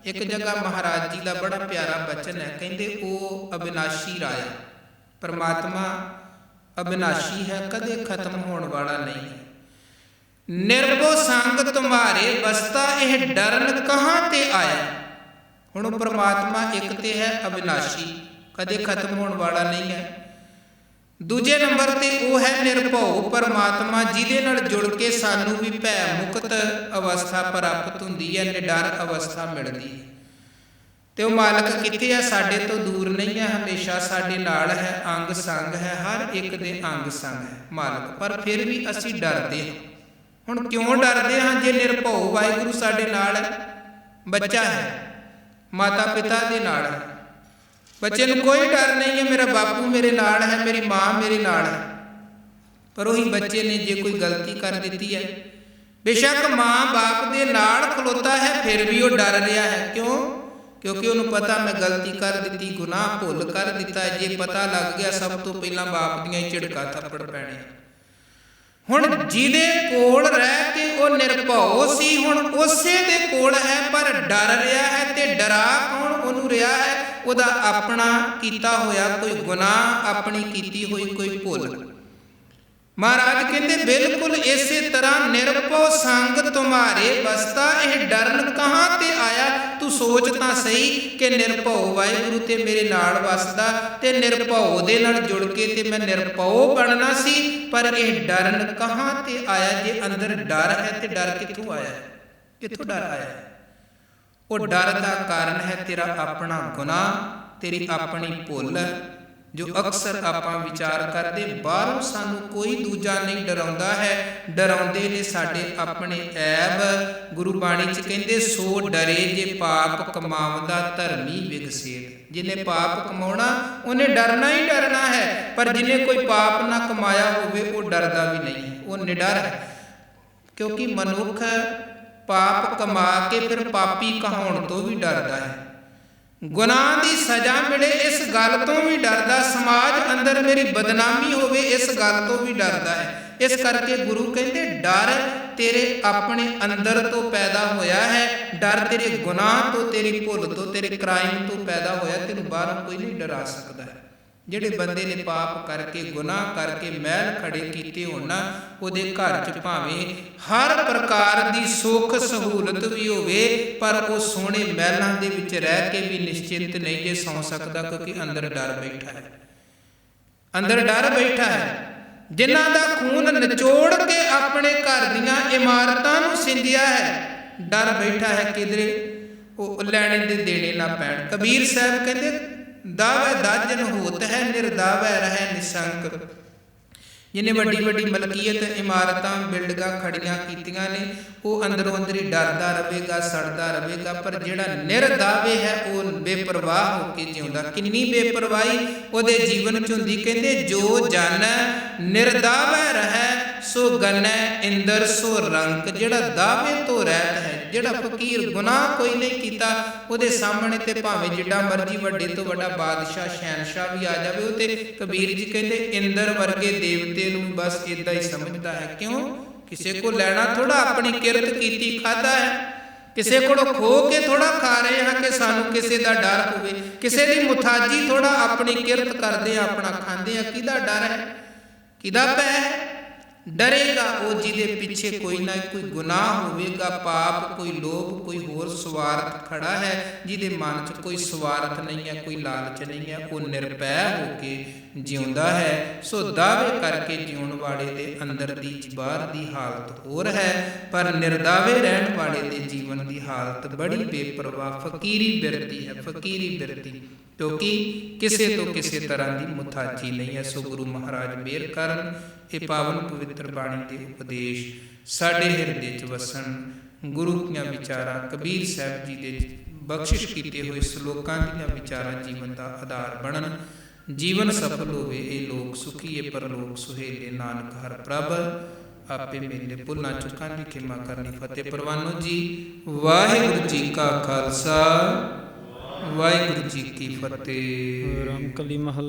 ਇੱਕ ਜਗ੍ਹਾ ਮਹਾਰਾਜ ਜੀ ਦਾ ਬੜਾ ਪਿਆਰਾ ਬਚਨ ਹੈ, ਕਹਿੰਦੇ ਉਹ ਅਬਿਨਾਸ਼ੀ ਰਾਇਆ, ਪਰਮਾਤਮਾ ਅਬਿਨਾਸ਼ੀ ਹੈ, ਕਦੇ ਖਤਮ ਹੋਣ ਵਾਲਾ ਨਹੀਂ ਹੈ। ਨਿਰਭਉ ਸੰਗ ਤੁਮਾਰੇ ਬਸਤਾ, ਇਹ ਡਰਨ ਕਹਾਂ ਤੇ ਆਇਆ। ਹੁਣ ਉਹ ਪਰਮਾਤਮਾ ਇੱਕ ਤੇ ਹੈ ਅਬਿਨਾਸ਼ੀ, ਕਦੇ ਖਤਮ ਹੋਣ ਵਾਲਾ ਨਹੀਂ ਹੈ। ਦੂਜੇ ਨੰਬਰ ਤੇ ਉਹ ਹੈ ਨਿਰਭਉ ਪਰਮਾਤਮਾ, ਜਿਹਦੇ ਨਾਲ ਜੁੜ ਕੇ ਸਾਨੂੰ ਵੀ ਭੈ ਮੁਕਤ ਅਵਸਥਾ ਪ੍ਰਾਪਤ ਹੁੰਦੀ ਹੈ, ਨਿਡਰ ਅਵਸਥਾ ਮਿਲਦੀ ਹੈ। ਤੇ ਉਹ ਮਾਲਕ ਕਿੱਥੇ ਹੈ? ਸਾਡੇ ਤੋਂ ਦੂਰ ਨਹੀਂ ਹੈ, ਹਮੇਸ਼ਾ ਸਾਡੇ ਨਾਲ ਹੈ, ਅੰਗ ਸੰਗ ਹੈ, ਹਰ ਇੱਕ ਦੇ ਅੰਗ ਸੰਗ ਹੈ ਮਾਲਕ। ਪਰ ਫਿਰ ਵੀ ਅਸੀਂ ਡਰਦੇ ਹਾਂ। ਹੁਣ ਕਿਉਂ ਡਰਦੇ ਹਾਂ? ਜੇ ਨਿਰਭਉ ਵਾਹਿਗੁਰੂ ਸਾਡੇ ਨਾਲ ਹੈ, ਬੱਚਾ ਹੈ, ਮਾਤਾ ਪਿਤਾ ਦੇ ਨਾਲ ਹੈ, ਬੱਚੇ ਨੂੰ ਕੋਈ ਡਰ ਨਹੀਂ ਹੈ, ਮੇਰਾ ਬਾਪੂ ਮੇਰੇ ਨਾਲ ਹੈ, ਮੇਰੀ ਮਾਂ ਮੇਰੇ ਨਾਲ ਹੈ। ਪਰ ਉਹੀ ਬੱਚੇ ਨੇ ਜੇ ਕੋਈ ਗਲਤੀ ਕਰ ਦਿੱਤੀ ਹੈ, ਬੇਸ਼ੱਕ ਮਾਂ ਬਾਪ ਦੇ ਨਾਲ ਖਲੋਤਾ ਹੈ, ਫਿਰ ਵੀ ਉਹ ਡਰ ਰਿਹਾ ਹੈ। ਕਿਉਂ? ਕਿਉਂਕਿ ਉਹਨੂੰ ਪਤਾ ਮੈਂ ਗਲਤੀ ਕਰ ਦਿੱਤੀ, ਗੁਨਾਹ ਭੁੱਲ ਕਰ ਦਿੱਤਾ। ਜੇ ਪਤਾ ਲੱਗ ਗਿਆ, ਸਭ ਤੋਂ ਪਹਿਲਾਂ ਬਾਪ ਦੀਆਂ ਹੀ ਝਿੜਕਾਂ ਥੱਪੜ ਪੈਣੇ। ਹੁਣ ਜਿਹਦੇ ਕੋਲ ਰਹਿ ਕੇ ਉਹ ਨਿਰਭਉ ਸੀ, ਹੁਣ ਉਸੇ ਦੇ ਕੋਲ ਹੈ, ਪਰ ਡਰ ਰਿਹਾ ਹੈ। ਤੇ ਡਰਾ ਕੌਣ ਉਹਨੂੰ ਰਿਹਾ ਹੈ? ਉਹਦਾ ਆਪਣਾ ਕੀਤਾ ਹੋਇਆ ਕੋਈ ਗੁਨਾਹ, ਆਪਣੀ ਕੀਤੀ ਹੋਈ ਕੋਈ ਭੁੱਲ। ਮਹਾਰਾਜ ਕਹਿੰਦੇ ਬਿਲਕੁਲ ਇਸੇ ਤਰ੍ਹਾਂ ਨਿਰਭਉ ਸੰਗ ਤੁਮਾਰੇ ਬਸਤਾ, ਇਹ ਡਰਨ ਕਹਾਂ ਤੇ ਆਇਆ। ਤੂੰ ਸੋਚ ਤਾਂ ਸਹੀ ਕਿ ਨਿਰਭਉ ਵਾਹਿਗੁਰੂ ਤੇ ਮੇਰੇ ਨਾਲ ਵਸਦਾ, ਤੇ ਨਿਰਭਉ ਦੇ ਨਾਲ ਜੁੜ ਕੇ ਤੇ ਮੈਂ ਨਿਰਭਉ ਬਣਨਾ ਸੀ, ਪਰ ਇਹ ਡਰਨ ਕਹਾਂ ਤੇ ਆਇਆ। ਜੇ ਅੰਦਰ ਡਰ ਹੈ ਤੇ ਡਰ ਕਿੱਥੋਂ ਆਇਆ? ਕਿੱਥੋਂ ਡਰ ਆਇਆ? ਉਹ ਡਰ ਦਾ ਕਾਰਨ ਹੈ ਤੇਰਾ ਆਪਣਾ ਗੁਨਾਹ, ਤੇਰੀ ਆਪਣੀ ਭੁੱਲ, ਜੋ ਅਕਸਰ ਆਪਾਂ ਵਿਚਾਰ ਕਰਦੇ। ਬਾਹਰੋਂ ਸਾਨੂੰ ਕੋਈ ਦੂਜਾ ਨਹੀਂ ਡਰਾਉਂਦਾ ਹੈ, ਡਰਾਉਂਦੇ ਨੇ ਸਾਡੇ ਆਪਣੇ ਐਬ। ਗੁਰੂ ਬਾਣੀ 'ਚ ਕਹਿੰਦੇ ਸੋ ਡਰੇ ਜੇ ਪਾਪ ਕਮਾਵਦਾ ਧਰਮੀ ਵਿਗਸੇਤ। ਜਿਹਨੇ ਪਾਪ ਕਮਾਉਣਾ ਉਹਨੇ ਡਰਨਾ ਹੀ ਡਰਨਾ ਹੈ, ਪਰ ਜਿਹਨੇ ਕੋਈ ਪਾਪ ਨਾ ਕਮਾਇਆ ਹੋਵੇ ਉਹ ਡਰਦਾ ਵੀ ਨਹੀਂ, ਉਹ ਨਿਡਰ ਹੈ। ਕਿਉਂਕਿ ਮਨੁੱਖ ਪਾਪ ਕਮਾ ਕੇ ਫਿਰ ਪਾਪੀ ਕਹਾਉਣ ਤੋਂ ਵੀ ਡਰਦਾ ਹੈ, ਗੁਨਾਹ ਦੀ ਸਜ਼ਾ ਮਿਲੇ ਇਸ ਗੱਲ ਤੋਂ ਵੀ ਡਰਦਾ, ਸਮਾਜ ਅੰਦਰ ਮੇਰੀ ਬਦਨਾਮੀ ਹੋਵੇ ਇਸ ਗੱਲ ਤੋਂ ਵੀ ਡਰਦਾ ਹੈ। ਇਸ ਕਰਕੇ ਗੁਰੂ ਕਹਿੰਦੇ ਡਰ ਤੇਰੇ ਆਪਣੇ ਅੰਦਰ ਤੋਂ ਪੈਦਾ ਹੋਇਆ ਹੈ। ਡਰ ਤੇਰੇ ਗੁਨਾਹ ਤੋਂ, ਤੇਰੀ ਭੁੱਲ ਤੋਂ, ਤੇਰੇ ਕ੍ਰਾਈਮ ਤੋਂ ਪੈਦਾ ਹੋਇਆ। ਤੈਨੂੰ ਬਾਹਰੋਂ ਕੋਈ ਨਹੀਂ ਡਰਾ ਸਕਦਾ ਹੈ। ਜਿਹੜੇ ਬੰਦੇ ਨੇ ਪਾਪ ਕਰਕੇ, ਗੁਨਾਹ ਕਰਕੇ ਮਹਿਲ ਖੜੇ ਕੀਤੇ ਹੋਣ ਨਾ, ਉਹਦੇ ਘਰ 'ਚ ਭਾਵੇਂ ਹਰ ਪ੍ਰਕਾਰ ਦੀ ਸੁੱਖ ਸਹੂਲਤ ਵੀ ਹੋਵੇ, ਪਰ ਉਹ ਸੋਹਣੇ ਮਹਿਲਾਂ ਦੇ ਵਿੱਚ ਰਹਿ ਕੇ ਵੀ ਨਿਸ਼ਚਿੰਤ ਨਹੀਂ ਜੇ ਸੌਂ ਸਕਦਾ, ਕਿਉਂਕਿ ਅੰਦਰ ਡਰ ਬੈਠਾ ਹੈ। ਅੰਦਰ ਡਰ ਬੈਠਾ ਹੈ। ਜਿਨ੍ਹਾਂ ਦਾ ਖੂਨ ਨਿਚੋੜ ਕੇ ਆਪਣੇ ਘਰ ਦੀਆਂ ਇਮਾਰਤਾਂ ਨੂੰ ਸਿੰਜਿਆ ਹੈ, ਡਰ ਬੈਠਾ ਹੈ ਕਿਧਰੇ ਉਹ ਲੈਣੇ ਦੇ ਦੇਣੇ ਨਾ ਪੈਣ। ਕਬੀਰ ਸਾਹਿਬ ਕਹਿੰਦੇ ਦਾਵੈ ਦਾਜਨ ਹੋਤ ਹੈ, ਨਿਰਦਾਵੈ ਰਹਿ ਨਿਸੰਕ। ਜਿਹਨੇ ਵੱਡੀ ਵੱਡੀ ਮਲਕੀਅਤ ਇਮਾਰਤਾਂ ਬਿਲਡਿੰਗਾਂ ਖੜੀਆਂ ਕੀਤੀਆਂ ਨੇ, ਉਹ ਅੰਦਰੋਂ ਅੰਦਰ ਹੀ ਡਰਦਾ ਰਹੇਗਾ, ਸੜਦਾ ਰਹੇਗਾ। ਪਰ ਜਿਹੜਾ ਨਿਰਦਾਵੇ ਹੈ ਉਹ ਬੇਪਰਵਾਹ ਹੋ ਕੇ ਜਿਉਂਦਾ। ਕਿੰਨੀ ਬੇਪਰਵਾਹੀ ਉਹਦੇ ਜੀਵਨ 'ਚ ਹੁੰਦੀ। ਕਹਿੰਦੇ ਜੋ ਜਾਣੈ ਨਿਰਦਾਵੈ ਰਹਿ, ਸੋ ਗਨੈ ਇੰਦਰ ਸੋ ਰੰਕ। ਜਿਹੜਾ ਦਾਵੇ ਤੋਂ ਰਹਿਤ ਹੈ, ਜਿਹੜਾ ਫਕੀਰ ਗੁਨਾਹ ਕੋਈ ਨਹੀਂ ਕੀਤਾ, ਉਹਦੇ ਸਾਹਮਣੇ ਤੇ ਭਾਵੇਂ ਜਿੱਡਾ ਮਰਜੀ ਵੱਡੇ ਤੋਂ ਵੱਡਾ ਬਾਦਸ਼ਾਹ ਸ਼ਹਿਨਸ਼ਾਹ ਵੀ ਆ ਜਾਵੇ, ਉਹ ਤੇ ਕਬੀਰ ਜੀ ਕਹਿੰਦੇ ਇੰਦਰ ਵਰਗੇ ਦੇਵਤੇ ਨੂੰ ਬਸ ਇਦਾਂ ਹੀ ਸਮਝਦਾ ਹੈ। ਕਿਉਂ? ਕਿਸੇ ਕੋ ਲੈਣਾ ਥੋੜਾ, ਆਪਣੀ ਕਿਰਤ ਕੀਤੀ ਖਾਧਾ ਹੈ। ਕਿਸੇ ਕੋਲੋਂ ਖੋ ਕੇ ਥੋੜਾ ਖਾ ਰਹੇ ਹਾਂ ਕਿ ਸਾਨੂੰ ਕਿਸੇ ਦਾ ਡਰ ਹੋਵੇ। ਕਿਸੇ ਦੀ ਮੁਥਾਜੀ ਥੋੜਾ, ਆਪਣੀ ਕਿਰਤ ਕਰਦੇ ਆ, ਆਪਣਾ ਖਾਂਦੇ ਆ। ਕਿਹਦਾ ਡਰ ਹੈ? ਕਿਹਦਾ ਭੈ ਹੈ? ਡਰੇਗਾ ਉਹ ਜਿਹਦੇ ਪਿੱਛੇ ਕੋਈ ਨਾ ਕੋਈ ਗੁਨਾਹ ਹੋਵੇਗਾ, ਪਾਪ, ਕੋਈ ਲੋਭ, ਕੋਈ ਹੋਰ ਸਵਾਰਥ ਖੜਾ ਹੈ। ਜਿਹਦੇ ਮਨ 'ਚ ਕੋਈ ਸਵਾਰਥ ਨਹੀਂ ਹੈ, ਕੋਈ ਲਾਲਚ ਨਹੀਂ ਹੈ, ਉਹ ਨਿਰਭੈ ਹੋ ਕੇ ਜਿਉਂਦਾ ਹੈ। ਸੋ ਦਾਅਵੇ ਕਰਕੇ ਜਿਉਣ ਵਾਲੇ ਦੇ ਅੰਦਰ ਦੀ ਬਾਹਰ ਦੀ ਹਾਲਤ ਹੋਰ ਹੈ, ਪਰ ਨਿਰਦਾਵੇ ਰਹਿਣ ਵਾਲੇ ਦੇ ਜੀਵਨ ਦੀ ਹਾਲਤ ਬੜੀ ਬੇਪਰਵਾਹ ਫਕੀਰੀ ਬਿਰਤੀ ਹੈ। ਫਕੀਰੀ ਬਿਰਤੀ, ਕਿਉਂਕਿ ਕਿਸੇ ਤੋਂ ਕਿਸੇ ਤਰ੍ਹਾਂ ਦੀ ਮੁਥਾਜੀ ਨਹੀਂ ਹੈ। ਸੋ ਗੁਰੂ ਮਹਾਰਾਜ ਮਿਹਰ ਕਰਨ, ਇਹ ਪਾਵਨ ਪਵਿੱਤਰ ਬਾਣੀ ਦੇ ਉਪਦੇਸ਼ ਸਾਡੇ ਹਿਰਦੇ 'ਚ ਵਸਣ। ਗੁਰੂ ਦੀਆਂ ਵਿਚਾਰਾਂ, ਕਬੀਰ ਸਾਹਿਬ ਜੀ ਦੇ ਬਖਸ਼ਿਸ਼ ਕੀਤੇ ਹੋਏ ਸ਼ਲੋਕਾਂ ਦੀਆਂ ਵਿਚਾਰਾਂ ਜੀਵਨ ਦਾ ਆਧਾਰ ਬਣਨ। ਜੀਵਨ ਸਫਲ ਹੋਵੇ, ਇਹ ਲੋਕ ਸੁਖੀਏ, ਪਰਲੋਕ ਸੁਹੇਲੇ। ਨਾਨਕ ਹਰ ਪ੍ਰਭ ਆਪੇ ਮੇਲੇ ਭੁੱਲਾਂ ਚੁੱਕਾਂ ਦੀ ਖਿਮਾ ਕਰਨੀ। ਫਤਿਹ ਪ੍ਰਵਾਨੋ ਜੀ। ਵਾਹਿਗੁਰੂ ਜੀ ਕਾ ਖਾਲਸਾ, ਵਾਹਿਗੁਰੂ ਜੀ ਕੀ ਫਤਿਹ।